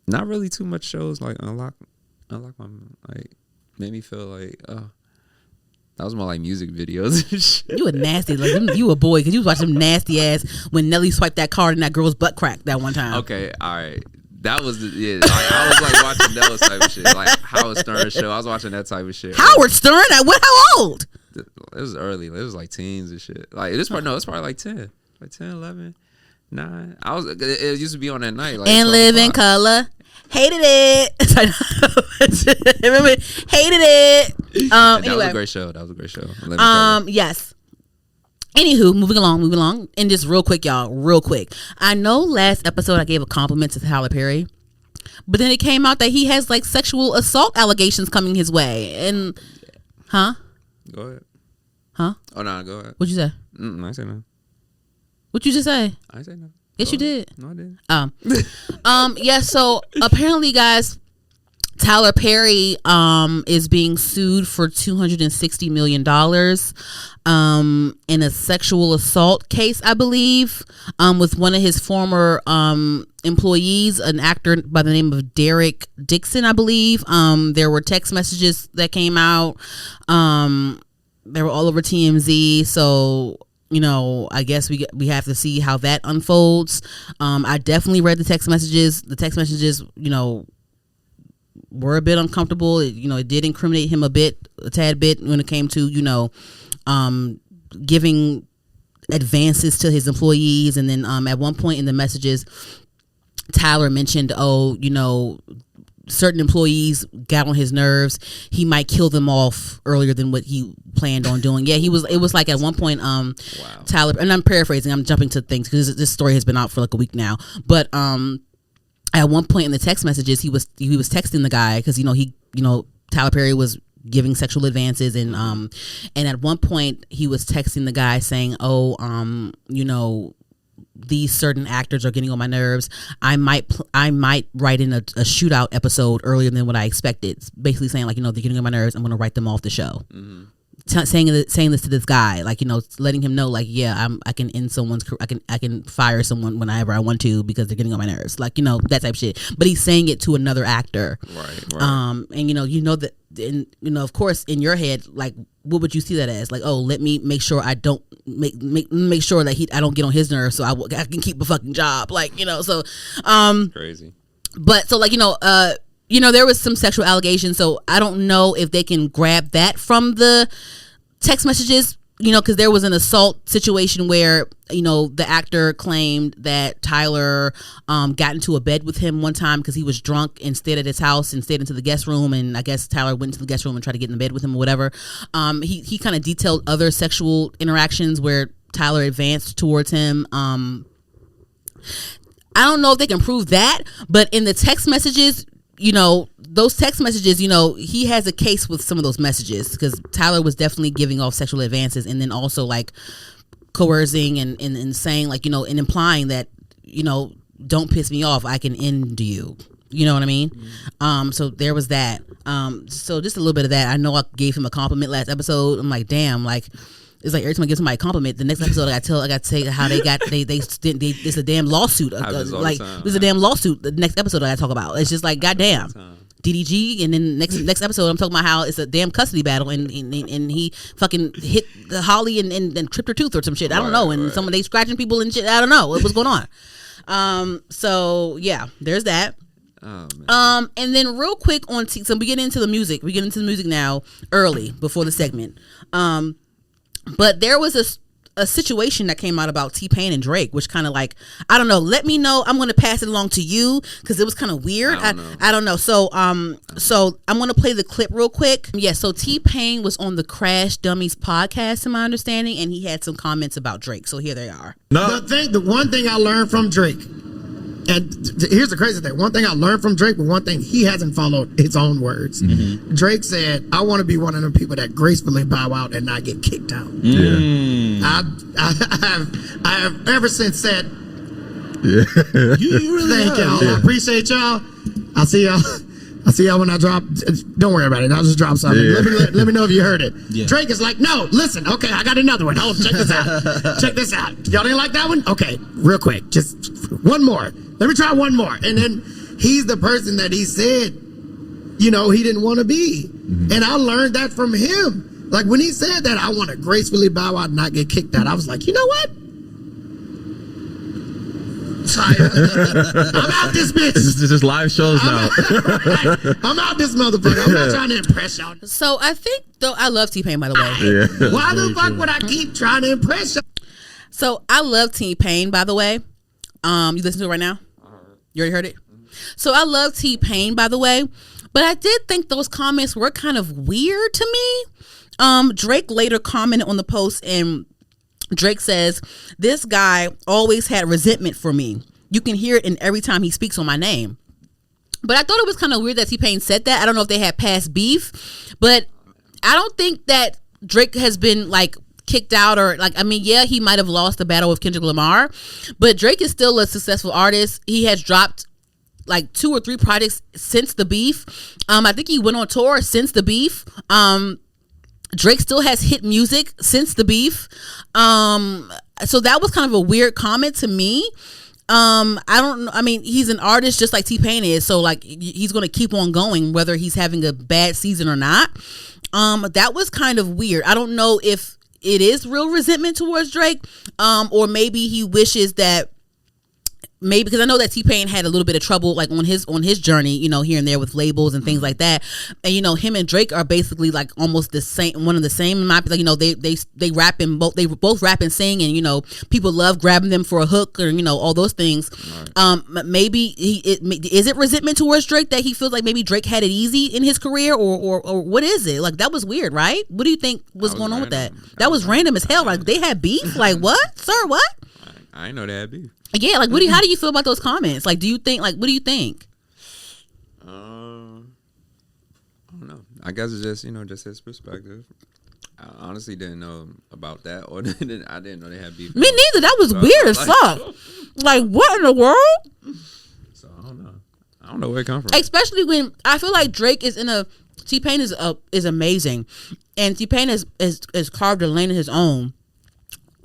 B: not really too much shows like unlock my made me feel like that was more like music videos.
A: You were nasty. Like you a boy because you was watching them nasty ass when Nelly swiped that card and that girl's butt cracked that one time.
B: Okay, all right. That was like, I was like watching those type of shit, like Howard Stern show. I was watching that type of shit.
A: Howard Stern? How old?
B: It was early. It was like teens and shit. Like it's probably like 10, 11, 9. It used to be on that night. Like,
A: and Live in Color. Hated it. Remember? Hated it.
B: That
A: anyway.
B: was a great show.
A: Yes. Anywho, moving along. And just real quick, y'all. Real quick. I know last episode I gave a compliment to Tyler Perry, but then it came out that he has like sexual assault allegations coming his way. And huh?
B: Go ahead.
A: Huh?
B: Oh no, go ahead.
A: What'd you say?
B: I ain't say no.
A: What'd you just say?
B: I ain't say no.
A: Yes, you did.
B: No, I didn't.
A: Yeah, so apparently, guys, Tyler Perry is being sued for $260 million in a sexual assault case, I believe, with one of his former employees, an actor by the name of Derek Dixon, I believe. There were text messages that came out. They were all over TMZ, so I guess we have to see how that unfolds. I definitely read the text messages. The text messages, were a bit uncomfortable. It did incriminate him a tad bit when it came to, giving advances to his employees. And then at one point in the messages, Tyler mentioned, certain employees got on his nerves. He might kill them off earlier than what he planned on doing. Yeah, it was like at one point, wow. Tyler, and I'm paraphrasing, I'm jumping to things because this story has been out for like a week now. But at one point in the text messages, he was texting the guy because Tyler Perry was giving sexual advances, and at one point he was texting the guy saying, these certain actors are getting on my nerves. I might write in a shootout episode earlier than what I expected. Basically saying like, they're getting on my nerves. I'm going to write them off the show. Mm-hmm. Saying this to this guy, like, letting him know, like, yeah, I can end someone's, I can fire someone whenever I want to because they're getting on my nerves, like, that type of shit. But he's saying it to another actor, right? And that, and of course, in your head, like, what would you see that as? Like, oh, let me make sure I don't make sure that I don't get on his nerves, so I can keep a fucking job, like, so
B: crazy.
A: But so, like, there was some sexual allegations, so I don't know if they can grab that from the text messages, because there was an assault situation where, the actor claimed that Tyler got into a bed with him one time because he was drunk and stayed at his house and stayed into the guest room, and I guess Tyler went into the guest room and tried to get in the bed with him or whatever. He kind of detailed other sexual interactions where Tyler advanced towards him. I don't know if they can prove that, but in the text messages, those text messages, he has a case with some of those messages because Tyler was definitely giving off sexual advances and then also like coercing and saying like, and implying that, don't piss me off, I can end you You know what I mean? So there was that. So just a little bit of that. I know I gave him a compliment last episode. I'm like, damn, like it's like every time I give somebody a compliment, the next episode I got to say how they it's a damn lawsuit. Like there's a damn lawsuit. The next episode I got to talk about. It's just like goddamn. DDG, and then next episode I'm talking about how it's a damn custody battle, and he fucking hit the Holly and tripped her tooth or some shit. I don't know, and some of they scratching people and shit. I don't know what's going on. So yeah, there's that. Oh, man. And then real quick on so we get into the music. We get into the music now early before the segment. But there was a situation that came out about T-Pain and Drake, which kind of like, I don't know, let me know. I'm going to pass it along to you because it was kind of weird. I don't know. So I'm going to play the clip real quick. Yeah, so T-Pain was on the Crash Dummies podcast, to my understanding, and he had some comments about Drake. So here they are.
I: The one thing I learned from Drake, and here's the crazy thing. One thing I learned from Drake, but one thing he hasn't followed his own words. Mm-hmm. Drake said, I want to be one of the people that gracefully bow out and not get kicked out. Yeah. I have ever since said, thank y'all. I appreciate y'all. I'll see y'all when I drop. Don't worry about it. I'll just drop something. Yeah. Let me know if you heard it. Yeah. Drake is like, no, listen. Okay, I got another one. Hold, check this out. Check this out. Y'all didn't like that one? Okay, real quick. Just one more. Let me try one more. And then he's the person that he said, he didn't want to be. Mm-hmm. And I learned that from him. Like when he said that, I want to gracefully bow out and not get kicked out. I was like, you know what? I'm out this bitch.
E: This is just live shows now.
I: I'm out this motherfucker. I'm not trying to impress y'all.
A: So I think, though, I love T-Pain, by the way.
I: Yeah. Why the fuck would I keep trying to impress y'all?
A: So I love T-Pain, by the way. You listen to it right now? You already heard it? So I love T-Pain, by the way. But I did think those comments were kind of weird to me. Drake later commented on the post, and Drake says, this guy always had resentment for me. You can hear it in every time he speaks on my name. But I thought it was kind of weird that T-Pain said that. I don't know if they had past beef, but I don't think that Drake has been like kicked out or like, I mean, yeah, he might have lost the battle with Kendrick Lamar, but Drake is still a successful artist. He has dropped like 2 or 3 projects since the beef. I think he went on tour since the beef. Drake still has hit music since the beef. So that was kind of a weird comment to me. I don't know. I mean, he's an artist just like T-Pain is. So like he's going to keep on going whether he's having a bad season or not. That was kind of weird. I don't know if it is real resentment towards Drake, or maybe he wishes that maybe, because I know that T-Pain had a little bit of trouble like on his journey, here and there with labels and things like that. And him and Drake are basically like almost the same, one of the same. Like, they rap and both rap and sing, and people love grabbing them for a hook or all those things. Right. Maybe is it resentment towards Drake that he feels like maybe Drake had it easy in his career, or what is it? Like that was weird, right? What do you think was going on with that? That was random as hell. Like they had beef. Like what, sir? What?
B: I didn't know they had beef.
A: Yeah, like how do you feel about those comments? Like, what do you think?
B: I don't know. I guess it's just just his perspective. I honestly didn't know about that, or I didn't know they had beef.
A: Me neither. That was weird as fuck. Like, what in the world?
B: So I don't know. I don't know where it come from.
A: Especially when I feel like Drake is T-Pain is amazing, and T-Pain has carved a lane of his own.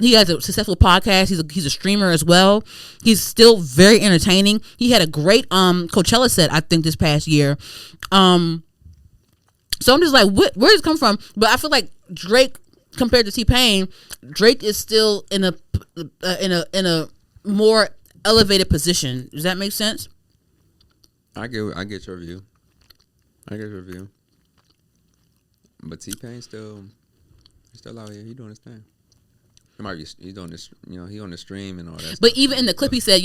A: He has a successful podcast. He's a streamer as well. He's still very entertaining. He had a great Coachella set, I think, this past year. So I'm just like, where does it come from? But I feel like Drake, compared to T-Pain, Drake is still in a more elevated position. Does that make sense?
B: I get your view. But T-Pain still out here. He doing his thing. He's doing this, he on the stream and all that.
A: But even in the clip, he said,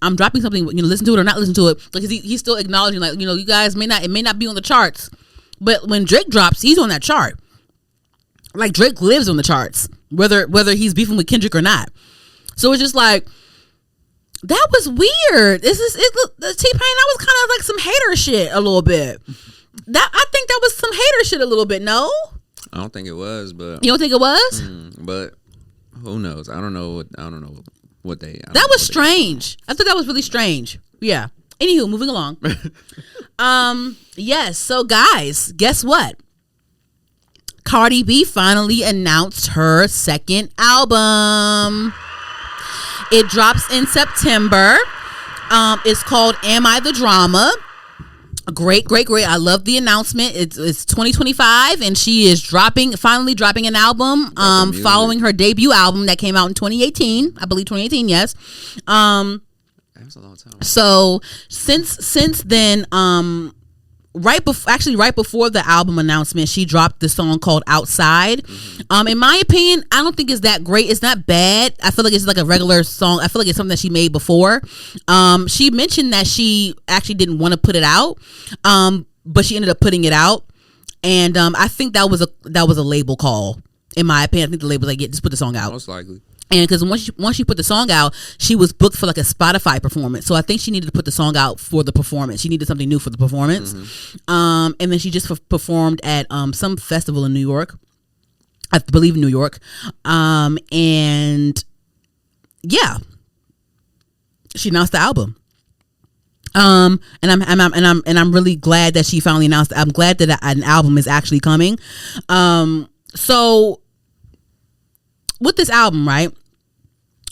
A: I'm dropping something, listen to it or not listen to it. Because he's still acknowledging, like, you guys it may not be on the charts, but when Drake drops, he's on that chart. Like Drake lives on the charts, whether he's beefing with Kendrick or not. So it's just like, that was weird. The T-Pain, that was kind of like some hater shit a little bit. I think that was some hater shit a little bit. No,
B: I don't think it was, but
A: you don't think it was?
B: But. Who knows? I don't know what they.
A: That was strange. I thought that was really strange. Yeah, Anywho, moving along. Yes. So guys, guess what? Cardi B finally announced her second album. It drops in September. It's called Am I the Drama? Great. I love the announcement. It's 2025 and she is finally dropping an album following her debut album that came out in 2018. I believe 2018, yes.
B: That was a long time.
A: So since then, right before the album announcement, she dropped the song called Outside. In my opinion, I don't think it's that great. It's not bad. I feel like it's like a regular song. I feel like it's something that she made before. She mentioned that she actually didn't want to put it out, but she ended up putting it out, and I think that was a label call. In my opinion, I think the label was like, yeah, just put the song out.
B: Most likely.
A: And because once she put the song out, she was booked for like a Spotify performance. So I think she needed to put the song out for the performance. She needed something new for the performance. And then she just performed at some festival in New York. I believe in New York. And yeah, she announced the album. And I'm really glad that she finally announced. I'm glad that an album is actually coming. So with this album, right?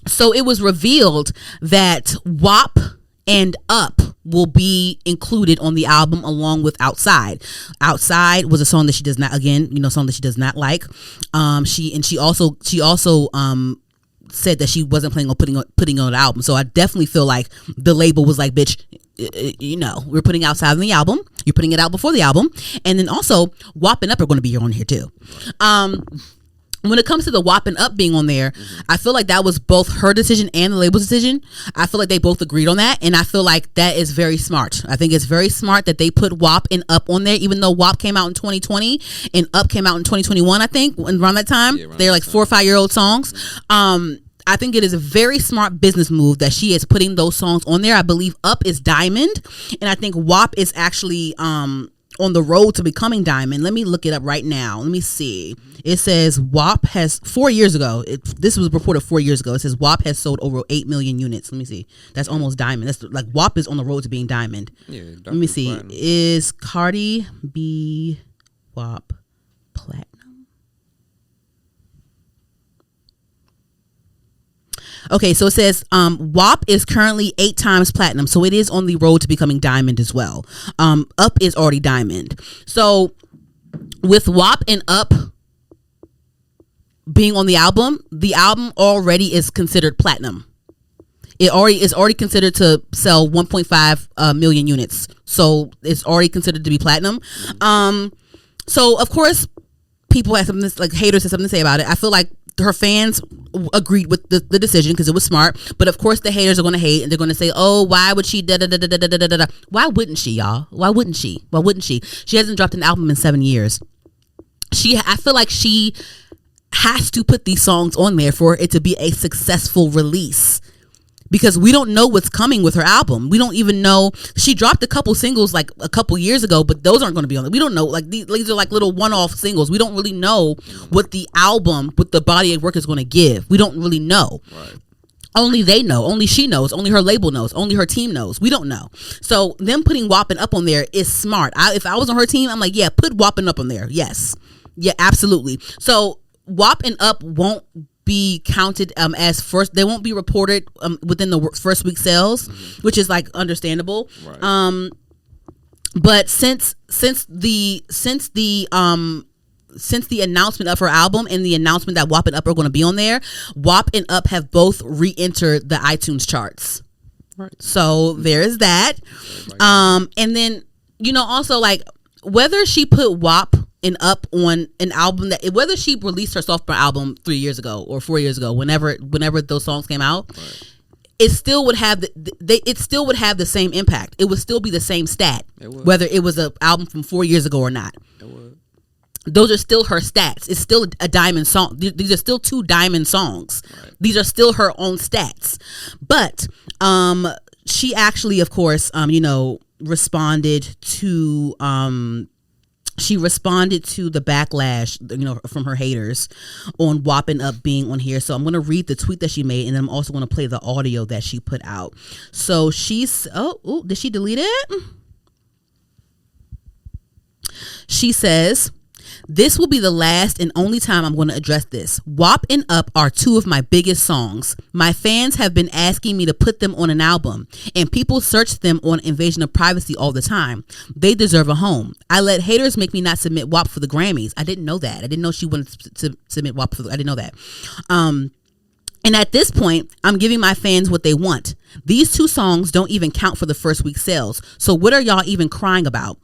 A: So it was revealed that WAP and Up will be included on the album along with Outside. Outside was a song that she does not, song that she does not like. She also said that she wasn't planning on putting on an album. So I definitely feel like the label was like, bitch, we're putting Outside on the album. You're putting it out before the album. And then also WAP and Up are going to be on here too. When it comes to the WAP and Up being on there, I feel like that was both her decision and the label's decision. I feel like they both agreed on that, and I feel like that is very smart. I think it's very smart that they put WAP and Up on there, even though WAP came out in 2020 and Up came out in 2021, I think, around that time. Yeah, they're like 4 or 5 year old songs. I think it is a very smart business move that she is putting those songs on there. I believe Up is Diamond, and I think WAP is actually on the road to becoming Diamond. Let me look it up right now. Let me see. It says WAP has 4 years ago. This was reported 4 years ago. It says WAP has sold over 8 million units. Let me see. That's almost Diamond. That's like WAP is on the road to being Diamond. Yeah. Let me see. Platinum. Is Cardi B WAP platinum? Okay, so it says WAP is currently 8 times platinum, so it is on the road to becoming Diamond as well. Up is already Diamond. So with WAP and Up being on the album already is considered platinum. It is already considered to sell 1.5 million units. So it's already considered to be platinum. So of course people have something, like haters have something to say about it. I feel like her fans agreed with the decision because it was smart, but of course the haters are going to hate and they're going to say, oh, why would she why wouldn't she, y'all? Why wouldn't she? She hasn't dropped an album in 7 years. I feel like she has to put these songs on there for it to be a successful release, because we don't know what's coming with her album. We don't even know. She dropped a couple singles like a couple years ago, but those aren't going to be on it. We don't know. Like these are like little one-off singles. We don't really know what the album, what the body of work is going to give. We don't really know. Right. Only they know. Only she knows. Only her label knows. Only her team knows. We don't know. So them putting WAP and Up on there is smart. If I was on her team, I'm like, yeah, put WAP and Up on there. Yes. Yeah, absolutely. So WAP and Up won't be counted as first. They won't be reported within the first week sales, which is like understandable. Right. But since the announcement of her album and the announcement that WAP and Up are going to be on there, WAP and Up have both re-entered the iTunes charts. Right. So there is that. And then also like whether she put WAP and Up on an album whether she released her sophomore album 3 years ago or 4 years ago, whenever those songs came out, right, it still would have the same impact. It would still be the same stat, whether it was an album from 4 years ago or not. It would. Those are still her stats. It's still a Diamond song. These are still 2 Diamond songs. Right. These are still her own stats. But she actually, of course, responded to she responded to the backlash, from her haters on Whopping Up being on here. So I'm going to read the tweet that she made, and then I'm also going to play the audio that she put out. So she's, did she delete it? She says, "This will be the last and only time I'm going to address this. WAP and Up are two of my biggest songs. My fans have been asking me to put them on an album, and people search them on Invasion of Privacy all the time. They deserve a home. I let haters make me not submit WAP for the Grammys." I didn't know that. I didn't know she wanted to submit WAP I didn't know that. "And at this point, I'm giving my fans what they want. These two songs don't even count for the first week sales. So what are y'all even crying about?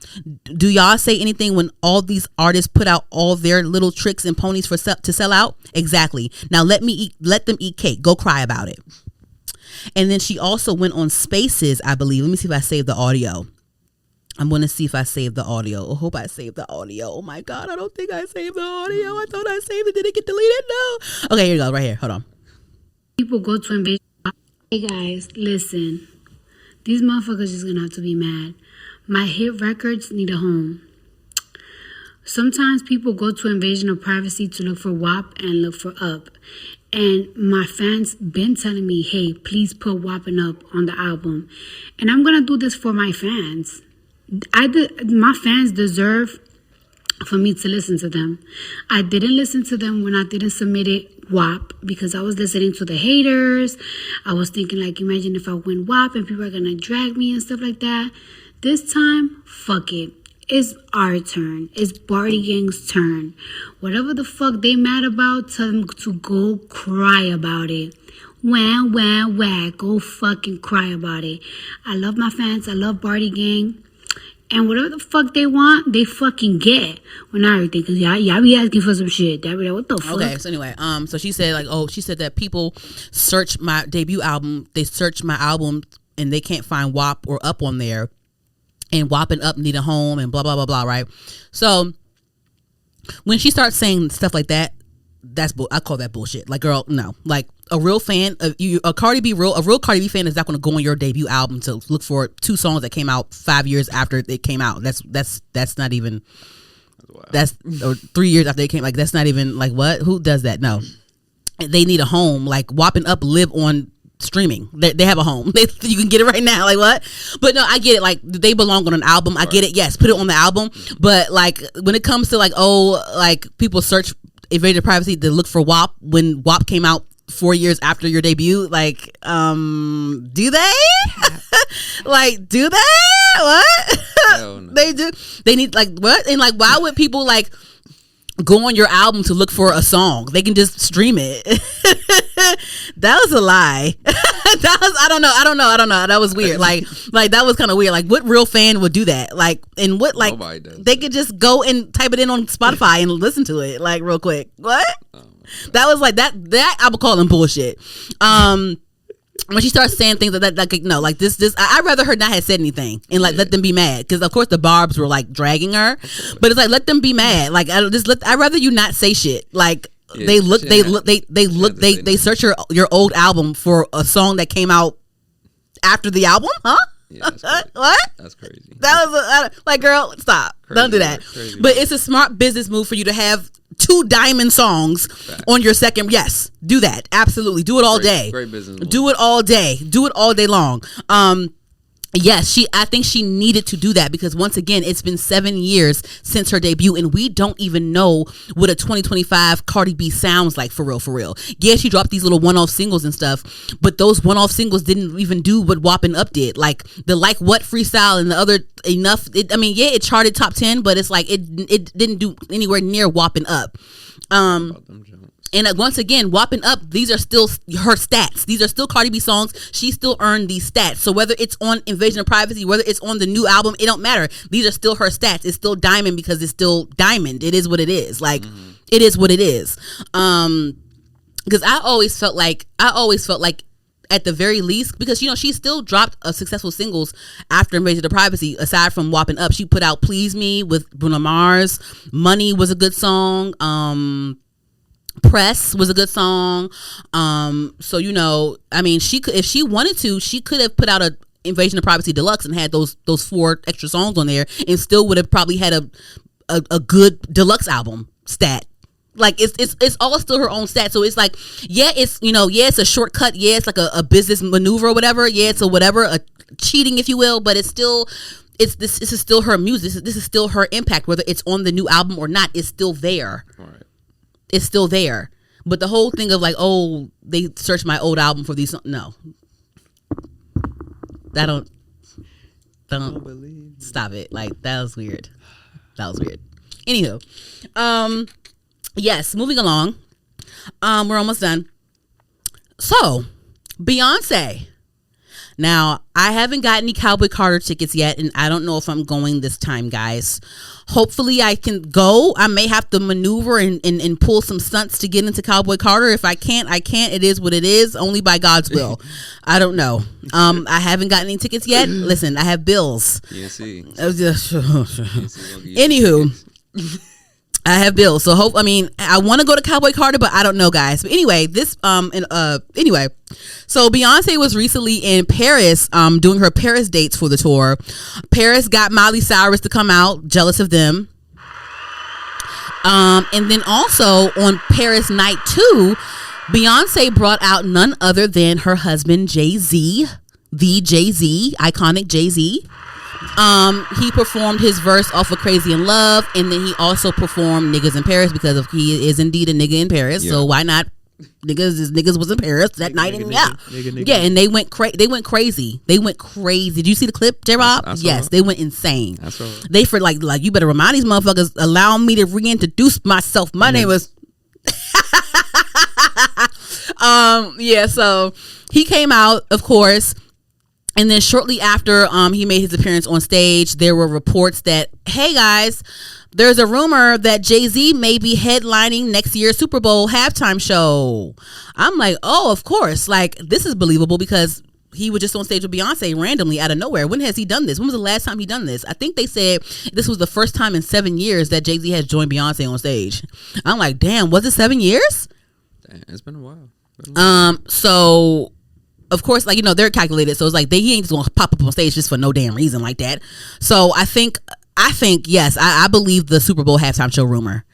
A: Do y'all say anything when all these artists put out all their little tricks and ponies to sell out? Exactly. Now let them eat cake. Go cry about it." And then she also went on Spaces, I believe. Let me see if I saved the audio. I'm going to see if I saved the audio. I hope I saved the audio. Oh my God, I don't think I saved the audio. I thought I saved it. Did it get deleted? No. Okay, here you go. Right here. Hold on.
J: People go to Invasion. Hey guys, listen. These motherfuckers is gonna have to be mad. My hit records need a home. Sometimes people go to Invasion of Privacy to look for WAP and look for Up. And my fans been telling me, hey, please put WAP and Up on the album. And I'm gonna do this for my fans. My fans deserve for me to listen to them. I didn't listen to them when I didn't submit it WAP because I was listening to the haters. I was thinking like, imagine if I win WAP and people are gonna drag me and stuff like that. This time, fuck it. It's our turn. It's Barty Gang's turn. Whatever the fuck they mad about, tell them to go cry about it. Wah, wah, wah. Go fucking cry about it. I love my fans. I love Barty Gang. And whatever the fuck they want, they fucking get. Well, not everything, because y'all be asking for some shit. What the fuck?
A: Okay, so anyway, so she said, she said that people search my debut album, they search my album, and they can't find WAP or Up on there. And WAP and Up need a home, and blah, blah, blah, blah, right? So, when she starts saying stuff like that, I call that bullshit. Like, girl, no. Like, a real fan of you, a real Cardi B fan is not going to go on your debut album to look for two songs that came out 5 years after it came out. That's not even. That's or 3 years after it came. Like, that's not even like what? Who does that? No, they need a home. Like, WAP and Up live on streaming. They have a home. You can get it right now. Like, what? But no, I get it. Like, they belong on an album. I get it. Yes, put it on the album. But like, when it comes to like people search Invasion Privacy to look for WAP when WAP came out 4 years after your debut, like, do they? Like, do they? What? No. They do. They need, like, what? And like, why would people like go on your album to look for a song? They can just stream it. That was a lie. I don't know. That was weird. Like that was kind of weird. Like, what real fan would do that? Like, and what, like, they could just go and type it in on Spotify and listen to it, like, real quick. What? That was like that I would call them bullshit. When she starts saying things like no, like this, I'd rather her not have said anything and like let them be mad, because of course the Barbs were like dragging her, but it's like, let them be mad. Like, I'd rather you not say shit. Like, they search your old album for a song that came out after the album, huh? Yeah, what? That's crazy. That was like, girl, stop. Crazy. Don't do that. But it's a smart business move for you to have 2 diamond songs on your second. Yes, do that. Absolutely. Do it all day. Great business move. Do it all day. Do it all day long. Yes, I think she needed to do that, because once again, it's been 7 years since her debut, and we don't even know what a 2025 Cardi B sounds like for real. Yeah, she dropped these little one-off singles and stuff, but those one-off singles didn't even do what WAP and Up did. Like the Like What freestyle and the other Enough. It charted top 10, but it's like it didn't do anywhere near WAP and Up. And once again, WAP and Up, these are still her stats. These are still Cardi B songs. She still earned these stats. So whether it's on Invasion of Privacy, whether it's on the new album, it don't matter. These are still her stats. It's still diamond because it's still diamond. It is what it is. Like, it is what it is. Because I always felt like at the very least, because, she still dropped successful singles after Invasion of Privacy. Aside from WAP and Up, she put out Please Me with Bruno Mars. Money was a good song. Press was a good song. So, I mean, she could, if she wanted to, she could have put out a Invasion of Privacy Deluxe and had those 4 extra songs on there, and still would have probably had a good deluxe album stat. Like it's all still her own stat. So it's like, yeah, it's it's a shortcut. Yeah, it's like a business maneuver or whatever. Yeah, it's a cheating, if you will. But it's still, this is still her music. This is still her impact. Whether it's on the new album or not, it's still there. Right. It's still there. But the whole thing of like, oh, they searched my old album for these. No, I don't believe. Stop it. Like that was weird. Anywho, yes, moving along. We're almost done. So, Beyonce. Now, I haven't got any Cowboy Carter tickets yet, and I don't know if I'm going this time, guys. Hopefully, I can go. I may have to maneuver and pull some stunts to get into Cowboy Carter. If I can't, I can't. It is what it is, only by God's will. I don't know. I haven't gotten any tickets yet. Listen, I have bills. Anywho. I have bills, so I want to go to Cowboy Carter, but I don't know, guys. But anyway, so Beyonce was recently in Paris, doing her Paris dates for the tour. Paris got Miley Cyrus to come out, jealous of them. And then also on Paris Night 2, Beyonce brought out none other than her husband Jay-Z, the Jay-Z, iconic Jay-Z. He performed his verse off of Crazy in Love, and then he also performed Niggas in Paris because he is indeed a nigga in Paris. Yeah. So why not? Niggas was in Paris that night, and and they went crazy. They went crazy. Did you see the clip, JRob? Yes, they went insane. They for like you better remind these motherfuckers, allow me to reintroduce myself. My name was so he came out, of course. And then shortly after he made his appearance on stage, there were reports that, hey guys, there's a rumor that Jay-Z may be headlining next year's Super Bowl halftime show. I'm like, oh, of course. Like, this is believable because he was just on stage with Beyonce randomly out of nowhere. When has he done this? When was the last time he done this? I think they said this was the first time in 7 years that Jay-Z has joined Beyonce on stage. I'm like, damn, was it 7 years?
B: Damn, it's been a while.
A: So... Of course, like, they're calculated. So it's like he ain't just going to pop up on stage just for no damn reason like that. So I think, yes, I believe the Super Bowl halftime show rumor.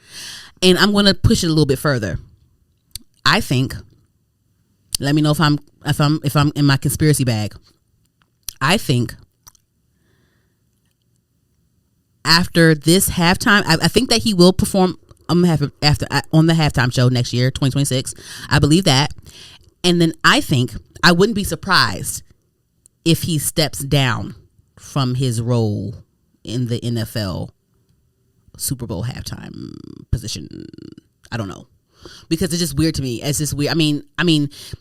A: And I'm going to push it a little bit further. I think, let me know if I'm in my conspiracy bag. I think after this halftime, I think that he will perform on the halftime show next year, 2026. I believe that. And then I think I wouldn't be surprised if he steps down from his role in the NFL Super Bowl halftime position. I don't know, because it's just weird to me. It's just weird. I mean,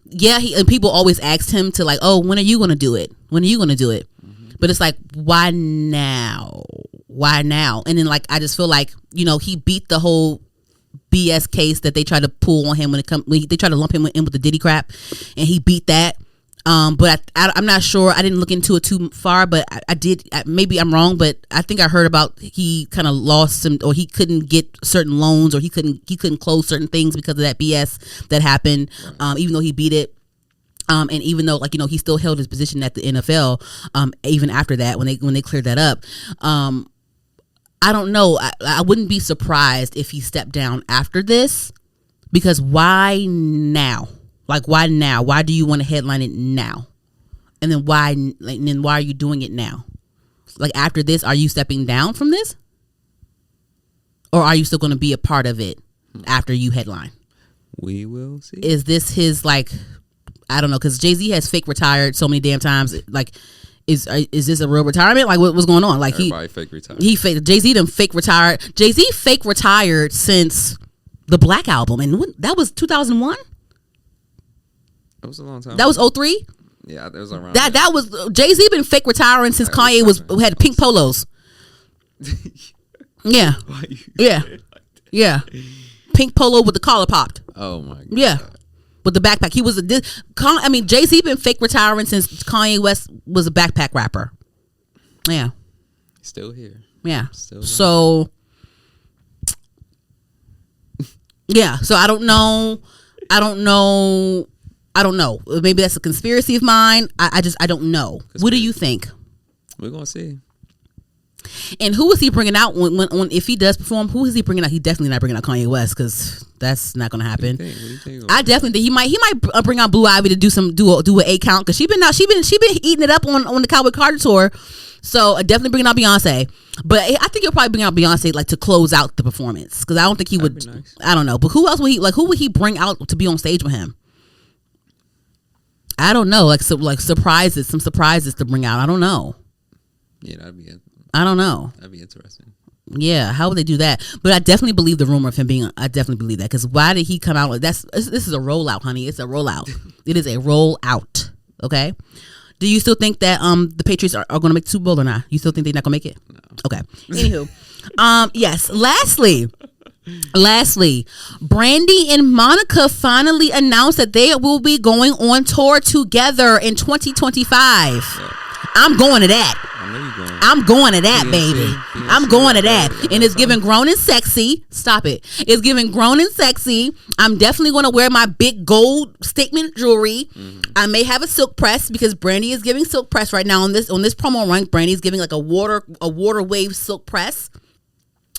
A: yeah. People always asked him to like, oh, when are you going to do it? When are you going to do it? Mm-hmm. But it's like, why now? Why now? And then like, I just feel like he beat the whole BS case that they try to pull on him when they try to lump him in with the Diddy crap, and he beat that. But I'm not sure. I didn't look into it too far, but I did. Maybe I'm wrong, but I think I heard about he kind of lost some, or he couldn't get certain loans, or he couldn't close certain things because of that BS that happened. Even though he beat it. And even though he still held his position at the NFL, even after that, when they cleared that up. I don't know. I wouldn't be surprised if he stepped down after this, because why now? Like, why now? Why do you want to headline it now? And then why are you doing it now? Like, after this, are you stepping down from this? Or are you still going to be a part of it after you headline?
B: We will see.
A: Is this his, like, I don't know, because Jay-Z has fake retired so many damn times. Like, is this a real retirement? Like, what's going on? Like,
B: everybody fake retired.
A: Jay-Z done fake retired. Jay-Z fake retired since the Black Album, and that was 2001.
B: That was a long time.
A: That was 2003.
B: Yeah, that was around.
A: That was Jay-Z been fake retiring since Kanye had pink polos. Yeah, yeah, pink polo with the collar popped.
B: Oh my god.
A: Yeah. With the backpack. He was Jay-Z been fake retiring since Kanye West was a backpack rapper. Yeah.
B: Still here.
A: Yeah. So yeah. So I don't know. Maybe that's a conspiracy of mine. I don't know. What do you think?
B: We're gonna see.
A: And who is he bringing out when if he does perform? Who is he bringing out? He definitely not bringing out Kanye West because that's not going to happen. I definitely think he might bring out Blue Ivy to do an 8 count because she been eating it up on the Cowboy Cardi tour. So definitely bringing out Beyonce, but I think he'll probably bring out Beyonce like to close out the performance because I don't think he would. Nice. I don't know, but who else would who would he bring out to be on stage with him? I don't know, some surprises to bring out. I don't know.
B: Yeah, that'd be it.
A: I don't know.
B: That'd be interesting.
A: Yeah, how would they do that? But I definitely believe the rumor of him being. I definitely believe that because why did he come out? This is a rollout, honey. It's a rollout. It is a rollout. Okay. Do you still think that the Patriots are going to make the Super Bowl or not? You still think they're not going to make it? No. Okay. Anywho, yes. Lastly, Brandy and Monica finally announced that they will be going on tour together in 2025. Yeah. I'm going to that. I'm going to that, baby. I'm going to that. And it's giving grown and sexy. Stop it. It's giving grown and sexy. I'm definitely going to wear my big gold statement jewelry. Mm-hmm. I may have a silk press because Brandy is giving silk press right now on this promo run. Brandy's giving like a water wave silk press.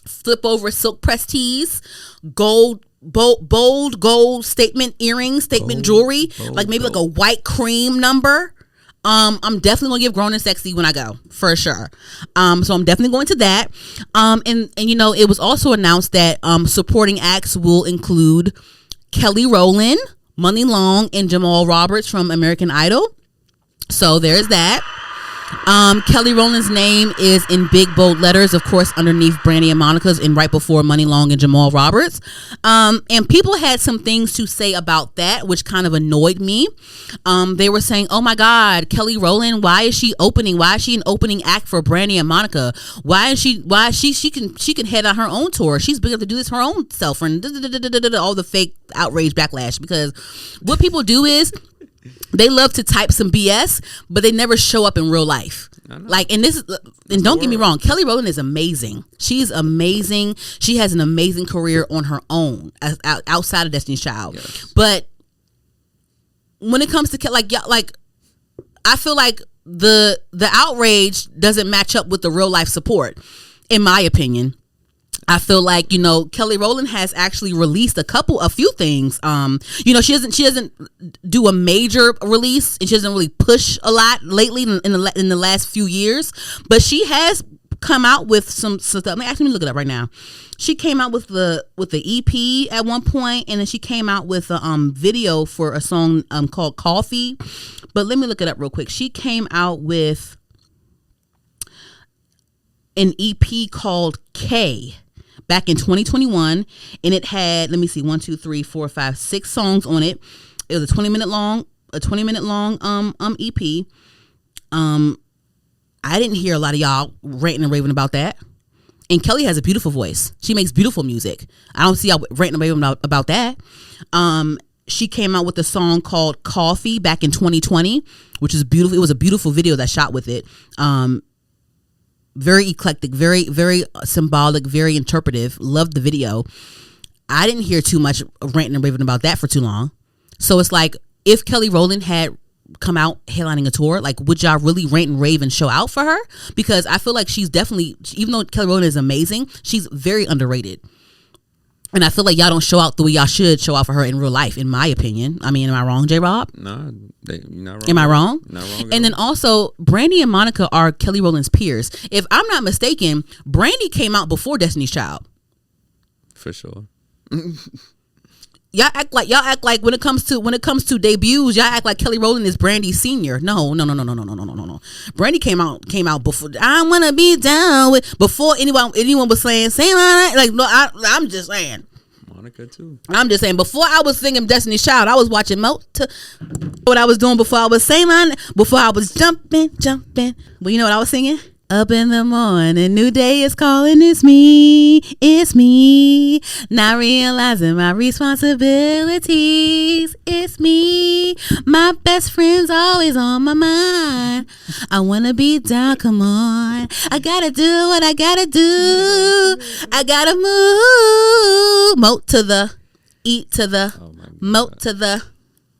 A: Flip over silk press tees. Bold gold statement earrings, statement jewelry. Like maybe like a white cream number. I'm definitely gonna give grown and sexy when I go for sure. So I'm definitely going to that. And you know, it was also announced that supporting acts will include Kelly Rowland, Money Long, and Jamal Roberts from American Idol. So there's that. Kelly Rowland's name is in big bold letters, of course, underneath Brandy and Monica's and right before Money Long and Jamal Roberts. And people had some things to say about that, which kind of annoyed me. They were saying, oh my God, Kelly Rowland, why is she an opening act for Brandy and Monica? She can head on her own tour. She's big enough to do this her own self and all the fake outrage backlash, because what people do is they love to type some BS, but they never show up in real life. Like, and don't get me wrong, Kelly Rowland is amazing. She's amazing. She has an amazing career on her own outside of Destiny's Child. Yes. But when it comes to like I feel like the outrage doesn't match up with the real life support, in my opinion. I feel like, you know, Kelly Rowland has actually released a few things. You know, she doesn't do a major release, and she doesn't really push a lot lately in the last few years. But she has come out with some stuff. Let me look it up right now. She came out with the EP at one point, and then she came out with a video for a song called Coffee. But let me look it up real quick. She came out with an EP called K back in 2021, and it had, let me see, 1, 2, 3, 4, 5, 6 songs on it. It was a 20-minute long EP. I didn't hear a lot of y'all ranting and raving about that. And Kelly has a beautiful voice. She makes beautiful music. I don't see y'all ranting and raving about that. She came out with a song called Coffee back in 2020, which is beautiful. It was a beautiful video that shot with it. Very eclectic, very, very symbolic, very interpretive. Loved the video. I didn't hear too much ranting and raving about that for too long. So it's like, if Kelly Rowland had come out headlining a tour, like, would y'all really rant and rave and show out for her? Because I feel like she's definitely, even though Kelly Rowland is amazing, she's very underrated. And I feel like y'all don't show out the way y'all should show out for her in real life, in my opinion. I mean, am I wrong, JRob?
B: No, you're not wrong.
A: Am I wrong?
B: Not wrong.
A: And then also, Brandy and Monica are Kelly Rowland's peers. If I'm not mistaken, Brandy came out before Destiny's Child.
B: For sure.
A: Y'all act like when it comes to debuts, y'all act like Kelly Rowland is Brandy's senior. No. Brandy came out before. I wanna be down with, before anyone was saying like, no, I'm just saying.
B: Monica too.
A: I'm just saying, before I was singing Destiny's Child, I was watching what I was doing before I was saying, before I was jumping. Well, you know what I was singing? Up in the morning, new day is calling, it's me, not realizing my responsibilities, it's me, my best friend's always on my mind, I wanna be down, come on, I gotta do what I gotta do, I gotta move, moat to the, eat to the, moat to the,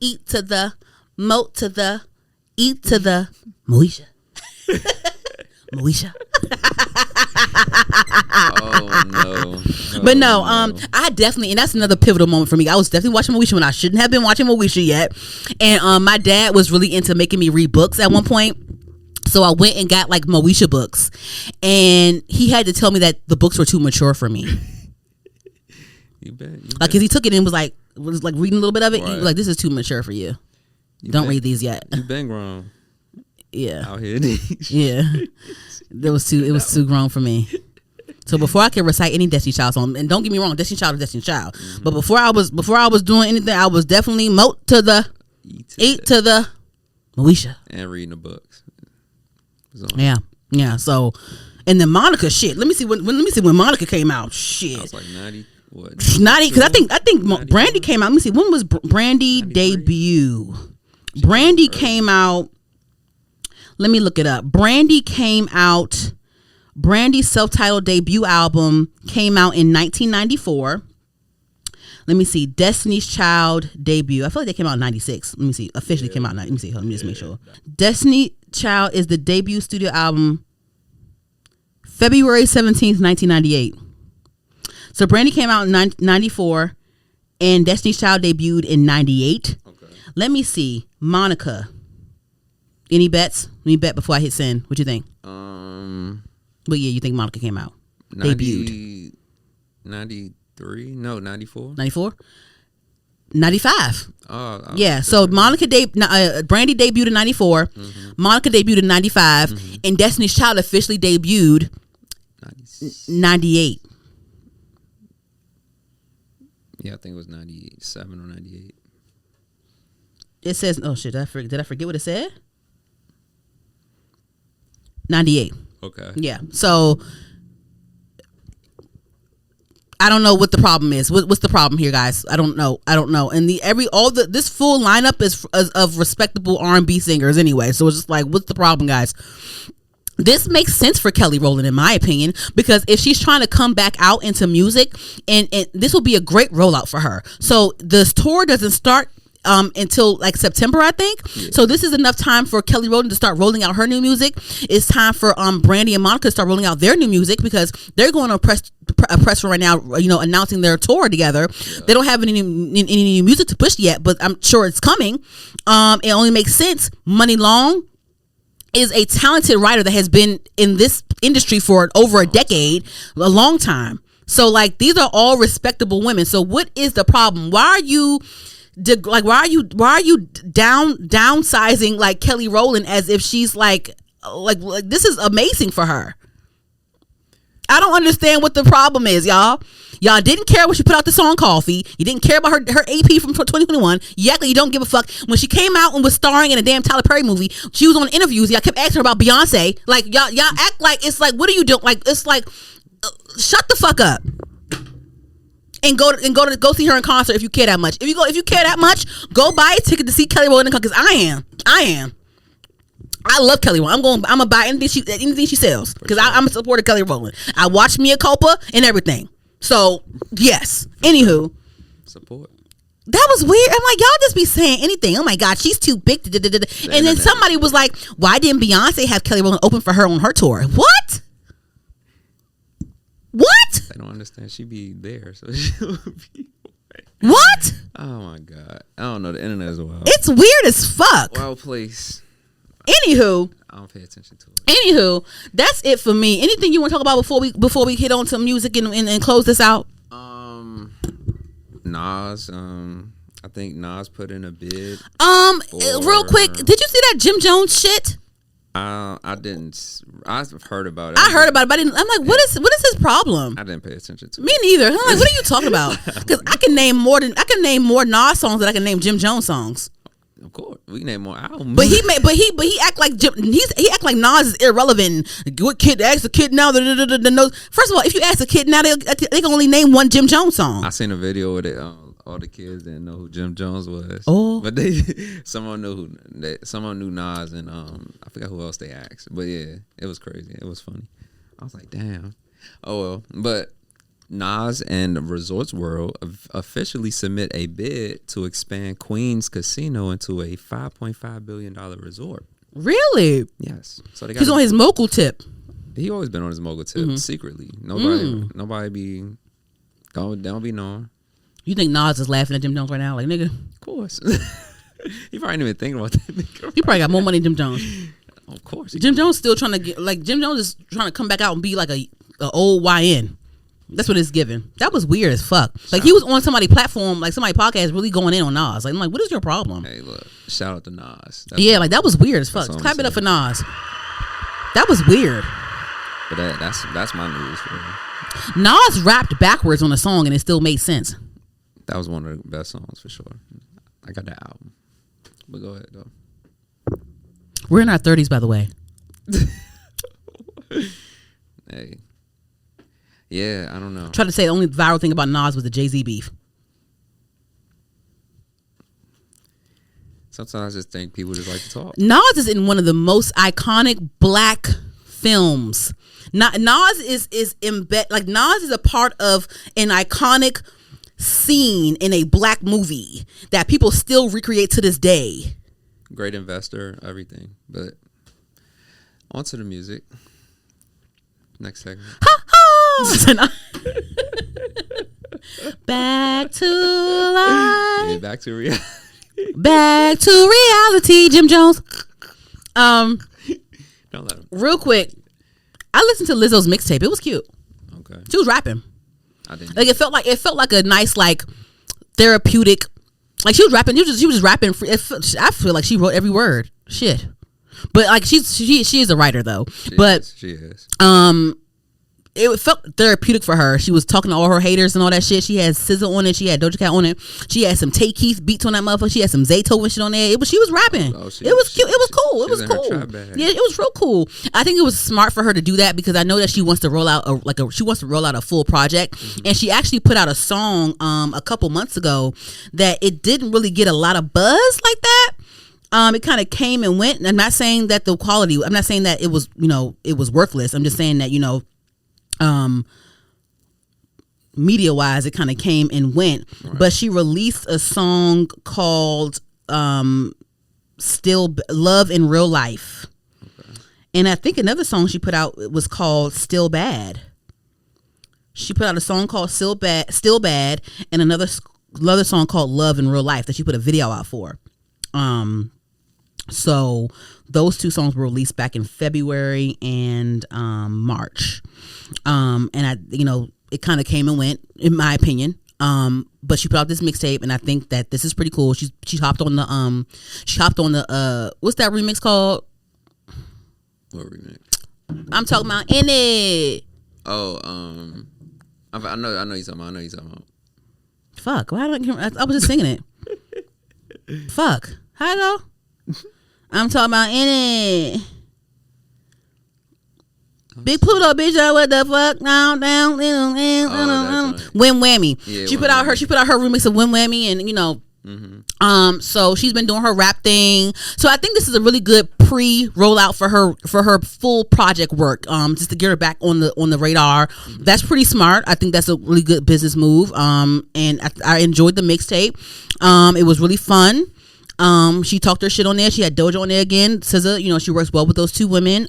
A: eat to the, moat to the, eat to the, Moesha.
B: Oh no.
A: But no, I definitely, and that's another pivotal moment for me. I was definitely watching Moesha when I shouldn't have been watching Moesha yet. And my dad was really into making me read books at one point. So I went and got like Moesha books. And he had to tell me that the books were too mature for me.
B: You bet.
A: Like, cause he took it and was like reading a little bit of it. Right. He was like, this is too mature for you. Don't read these yet.
B: You been grown.
A: Yeah.
B: Out here.
A: Yeah. It was too grown for me. So before I could recite any Destiny Child song, and don't get me wrong, Destiny Child is Destiny Child. Mm-hmm. But before I was doing anything, I was definitely eat to the Moesha.
B: And reading the books.
A: Yeah. So, and then Monica, shit. Let me see when Monica came out. Shit.
B: I was like 90. What?
A: 90, because I think Brandy came out. Let me see. When was Brandy 93? Debut? Brandy came out. Let me look it up. Brandy's self-titled debut album came out in 1994. Let me see. Destiny's Child debut. I feel like they came out in 96. Let me see. Officially came out in 90. Let me see. Let me just make sure. Destiny Child is the debut studio album February 17th, 1998. So Brandy came out in 94 and Destiny's Child debuted in 98. Okay. Let me see. Monica. Any bets? Let me bet before I hit send. What you think? What year you think Monica came out?
B: 90, debuted? 93? No, 94?
A: 94? 95. Yeah, so Monica Brandy debuted in 94. Mm-hmm. Monica debuted in 95. Mm-hmm. And Destiny's Child officially debuted 98.
B: Yeah, I think it was 97 or 98.
A: It says, oh shit, did I forget what it said? 98. Okay. Yeah. So I don't know what the problem is. What's the problem here, guys? I don't know. And this full lineup is of respectable R&B singers anyway. So it's just like, what's the problem, guys? This makes sense for Kelly Rowland, in my opinion, because if she's trying to come back out into music, and this will be a great rollout for her. So this tour doesn't start until like September, I think. Yeah. So this is enough time for Kelly Rowland to start rolling out her new music. It's time for Brandy and Monica to start rolling out their new music, because they're going on a press run right now, announcing their tour together. Yeah. They don't have any new music to push yet, but I'm sure it's coming. It only makes sense. Money Long is a talented writer that has been in this industry for over a decade, a long time. So like, these are all respectable women. So what is the problem? Why are you downsizing like Kelly Rowland as if she's like this is amazing for her? I don't understand what the problem is, y'all. Y'all didn't care when she put out the song Coffee. You didn't care about her AP from 2021. You act like you don't give a fuck. When she came out and was starring in a damn Tyler Perry movie, she was on interviews. Y'all kept asking her about Beyonce. Like, y'all act like it's like, what are you doing? Like, it's like, shut the fuck up. And go see her in concert if you care that much. If you care that much, go buy a ticket to see Kelly Rowland, because I am. I love Kelly Rowland. I'm gonna buy anything she sells, because I'm a supporter of Kelly Rowland. I watch Mia Culpa and everything. So yes. Anywho,
B: support.
A: That was weird. I'm like, y'all just be saying anything. Oh my God, she's too big. And then somebody was like, why didn't Beyonce have Kelly Rowland open for her on her tour? What?
B: They don't understand. She be there, so she'll be.
A: What?
B: Oh my God, I don't know. The internet is wild.
A: It's weird as fuck.
B: Wild place.
A: Anywho,
B: I don't pay attention to it.
A: Anywho, that's it for me. Anything you want to talk about before we hit on some music and close this out?
B: Nas. I think Nas put in a bid.
A: Real quick, did you see that Jim Jones shit?
B: I didn't. I've heard about it.
A: I heard about it, but I'm like, what is his problem?
B: I didn't pay attention to it.
A: Me neither. I'm like, what are you talking about? Because I can name more Nas songs than I can name Jim Jones songs.
B: Of course, we can name more albums.
A: But he act like he act like Nas is irrelevant. What kid ask a kid now? First of all, if you ask a kid now, they can only name one Jim Jones song.
B: I seen a video with it. All the kids didn't know who Jim Jones was.
A: Oh,
B: but someone knew Nas, and I forgot who else they asked. But yeah, it was crazy. It was funny. I was like, damn. Oh well, but Nas and Resorts World officially submit a bid to expand Queens Casino into a $5.5 billion resort.
A: Really?
B: Yes. So
A: he's on his mogul tip.
B: He always been on his mogul tip secretly. Nobody be don't be knowing.
A: You think Nas is laughing at Jim Jones right now? Like, nigga.
B: Of course. He probably didn't even think about that nigga.
A: He probably got more money than Jim Jones.
B: Of course.
A: Jim Jones still trying to get, like, Jim Jones is trying to come back out and be like a old YN. That's what it's giving. That was weird as fuck. Like, he was on somebody's platform, like somebody's podcast, really going in on Nas. Like, I'm like, what is your problem?
B: Hey, look, shout out to Nas.
A: Like, that was weird as fuck. Clap it up for Nas. That was weird.
B: But that's my news for him.
A: Nas rapped backwards on a song and it still made sense.
B: That was one of the best songs for sure. I got that album. But go ahead though.
A: We're in our 30s, by the way.
B: Hey. Yeah, I don't know.
A: Tried to say the only viral thing about Nas was the Jay-Z beef.
B: Sometimes I just think people just like to talk.
A: Nas is in one of the most iconic black films. Nas is like, Nas is a part of an iconic scene in a black movie that people still recreate to this day.
B: Great investor, everything. But on to the music. Next segment. Back to life. Yeah, back to reality.
A: Back to reality, Jim Jones.
B: Don't let him.
A: Real quick, I listened to Lizzo's mixtape. It was cute.
B: Okay.
A: She was rapping.
B: I didn't.
A: Like, it felt like a nice, like, therapeutic. Like, she was rapping. She was just rapping. I feel like she wrote every word. Shit. But like, she is a writer though. She is. It felt therapeutic for her. She was talking to all her haters and all that shit. She had SZA on it. She had Doja Cat on it. She had some Tay Keith beats on that motherfucker. She had some Zaytoven shit on there. She was rapping. It was cute. It was cool. It was cool. Yeah, it was real cool. I think it was smart for her to do that because I know that she wants to roll out a full project. And she actually put out a song a couple months ago that it didn't really get a lot of buzz like that. It kind of came and went. I'm not saying that the quality. I'm not saying that it was worthless. I'm just saying that media wise it kind of came and went. Right. But she released a song called Still Love in Real Life. Okay. And I think another song she put out was called Still Bad. She put out a song called Still Bad and another song called Love in Real Life that she put a video out for. So those two songs were released back in February and March. And it kind of came and went, in my opinion. But she put out this mixtape, and I think that this is pretty cool. She hopped on the what's that remix called?
B: What remix?
A: I'm talking about In It.
B: Oh, I know you're talking about.
A: Fuck, why don't I was just singing it. Fuck, how I go? I'm talking about In It. Big Pluto, bitch, what the fuck? Down. Win Whammy. Yeah, she put out her remix of Win Whammy, and so she's been doing her rap thing. So I think this is a really good pre-rollout for her full project work. Just to get her back on the radar. That's pretty smart. I think that's a really good business move. And I enjoyed the mixtape. It was really fun. She talked her shit on there. She had Doja on there again. SZA, she works well with those two women.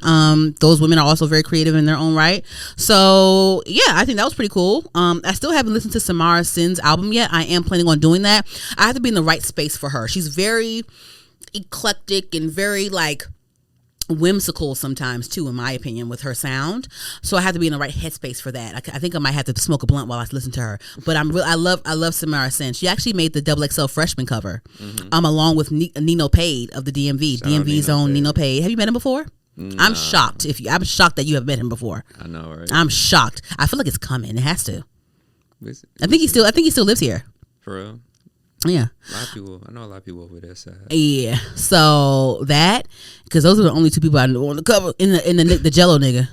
A: Those women are also very creative in their own right. So yeah, I think that was pretty cool. I still haven't listened to Samara Sin's album yet. I am planning on doing that. I have to be in the right space for her. She's very eclectic and very like whimsical sometimes too, in my opinion, with her sound. So I have to be in the right headspace for that. I think I might have to smoke a blunt while I listen to her. But I love Samara Sin. She actually made the XXL freshman cover, along with Nino Pade of the DMV. DMV's own Nino Pade. Have you met him before? No. I'm shocked that you have met him before.
B: I know, right?
A: I'm shocked. I feel like it's coming. It has to. I think he still lives here.
B: For real?
A: Yeah.
B: I know a lot of people over there sad.
A: Yeah. So that, because those are the only two people I know on the cover in the Jello nigga.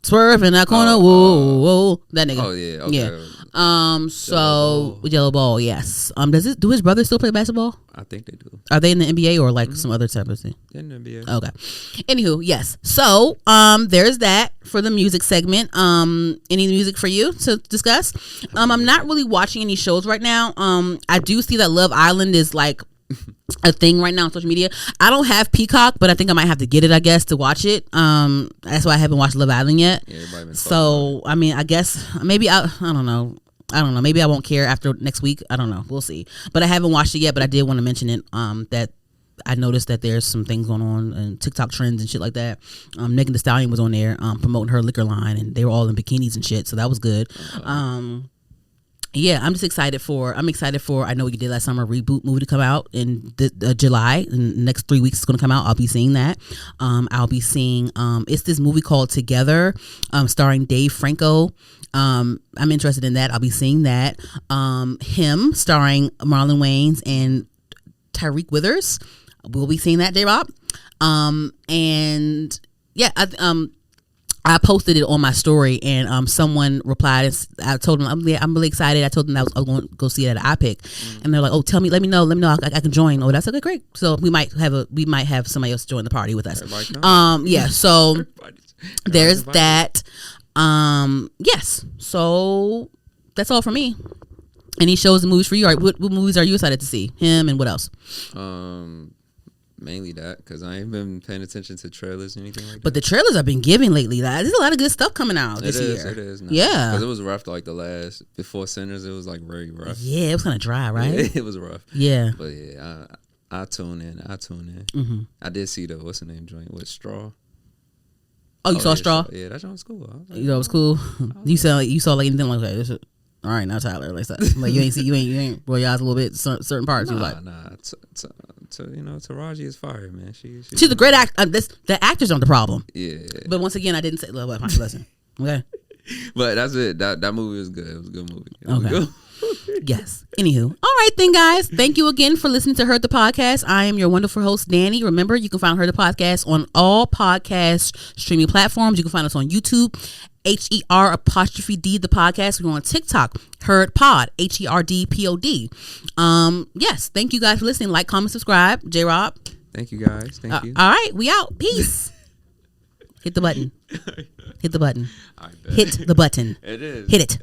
A: Swerve in that corner, whoa, that nigga.
B: Oh yeah, okay.
A: Yeah. So Jello Ball, yes. Do his brothers still play basketball?
B: I think they do.
A: Are they in the NBA or like some other type of thing?
B: They're in the NBA.
A: Okay. Anywho, yes. So there's that for the music segment. Any music for you to discuss? I'm not really watching any shows right now. I do see that Love Island is like a thing right now on social media. I don't have Peacock, but I think I might have to get it, I guess, to watch it. That's why I haven't watched Love Island yet. Yeah, so I mean, I guess maybe I don't know. Maybe I won't care after next week. I don't know. We'll see. But I haven't watched it yet. But I did want to mention it. That I noticed that there's some things going on and TikTok trends and shit like that. Megan Thee Stallion was on there promoting her liquor line, and they were all in bikinis and shit. So that was good. Yeah, I'm excited for I Know What You Did Last Summer reboot movie to come out in July. In the next 3 weeks it's going to come out. I'll be seeing that. I'll be seeing it's this movie called Together, starring Dave Franco. I'm interested in that. I'll be seeing that. Him starring Marlon Wayans and Tyreek Withers. We'll be seeing that, JRob. And yeah, I posted it on my story, and someone replied. And I told them I'm really excited. I told them I was going to go see it at IPIC, and they're like, "Oh, let me know. I can join." Oh, that's okay, great. So we might have somebody else join the party with us. Yeah. So there's that. Yes. So that's all for me. Any shows and movies for you? All right, what movies are you excited to see? Him and what else?
B: Mainly that, because I ain't been paying attention to trailers or anything like that.
A: But the trailers I've been giving lately, there's a lot of good stuff coming out this year.
B: It is. Nice.
A: Yeah.
B: Because it was rough, like the last, before Sinners, it was like very rough.
A: Yeah, it was kind of dry, right?
B: Yeah, it was rough.
A: Yeah.
B: But yeah, I tune in.
A: Mm-hmm.
B: I did see the, what's the name joint with Straw.
A: Oh, you saw Straw?
B: Yeah, that joint was cool.
A: You know, it was cool. You saw like anything like that. All right, now Tyler, like that. Like you ain't roll your eyes a little bit. Certain parts, you like.
B: Taraji is fire, man.
A: She's a great actor. The actors aren't the problem.
B: Yeah.
A: But once again, I didn't say. Listen, okay.
B: But that's it. That movie was good. It was a good movie.
A: Okay. Yes. Anywho, all right then, guys. Thank you again for listening to Heard the Podcast. I am your wonderful host, Dani. Remember, you can find Heard the Podcast on all podcast streaming platforms. You can find us on YouTube. HER_D the podcast. We're on TikTok, Heard Pod, HERDPOD. Yes, thank you guys for listening. Like, comment, subscribe. JRob.
B: Thank you guys. Thank you.
A: All right, we out. Peace. Hit the button. Hit the button. Hit the button.
B: It is.
A: Hit it.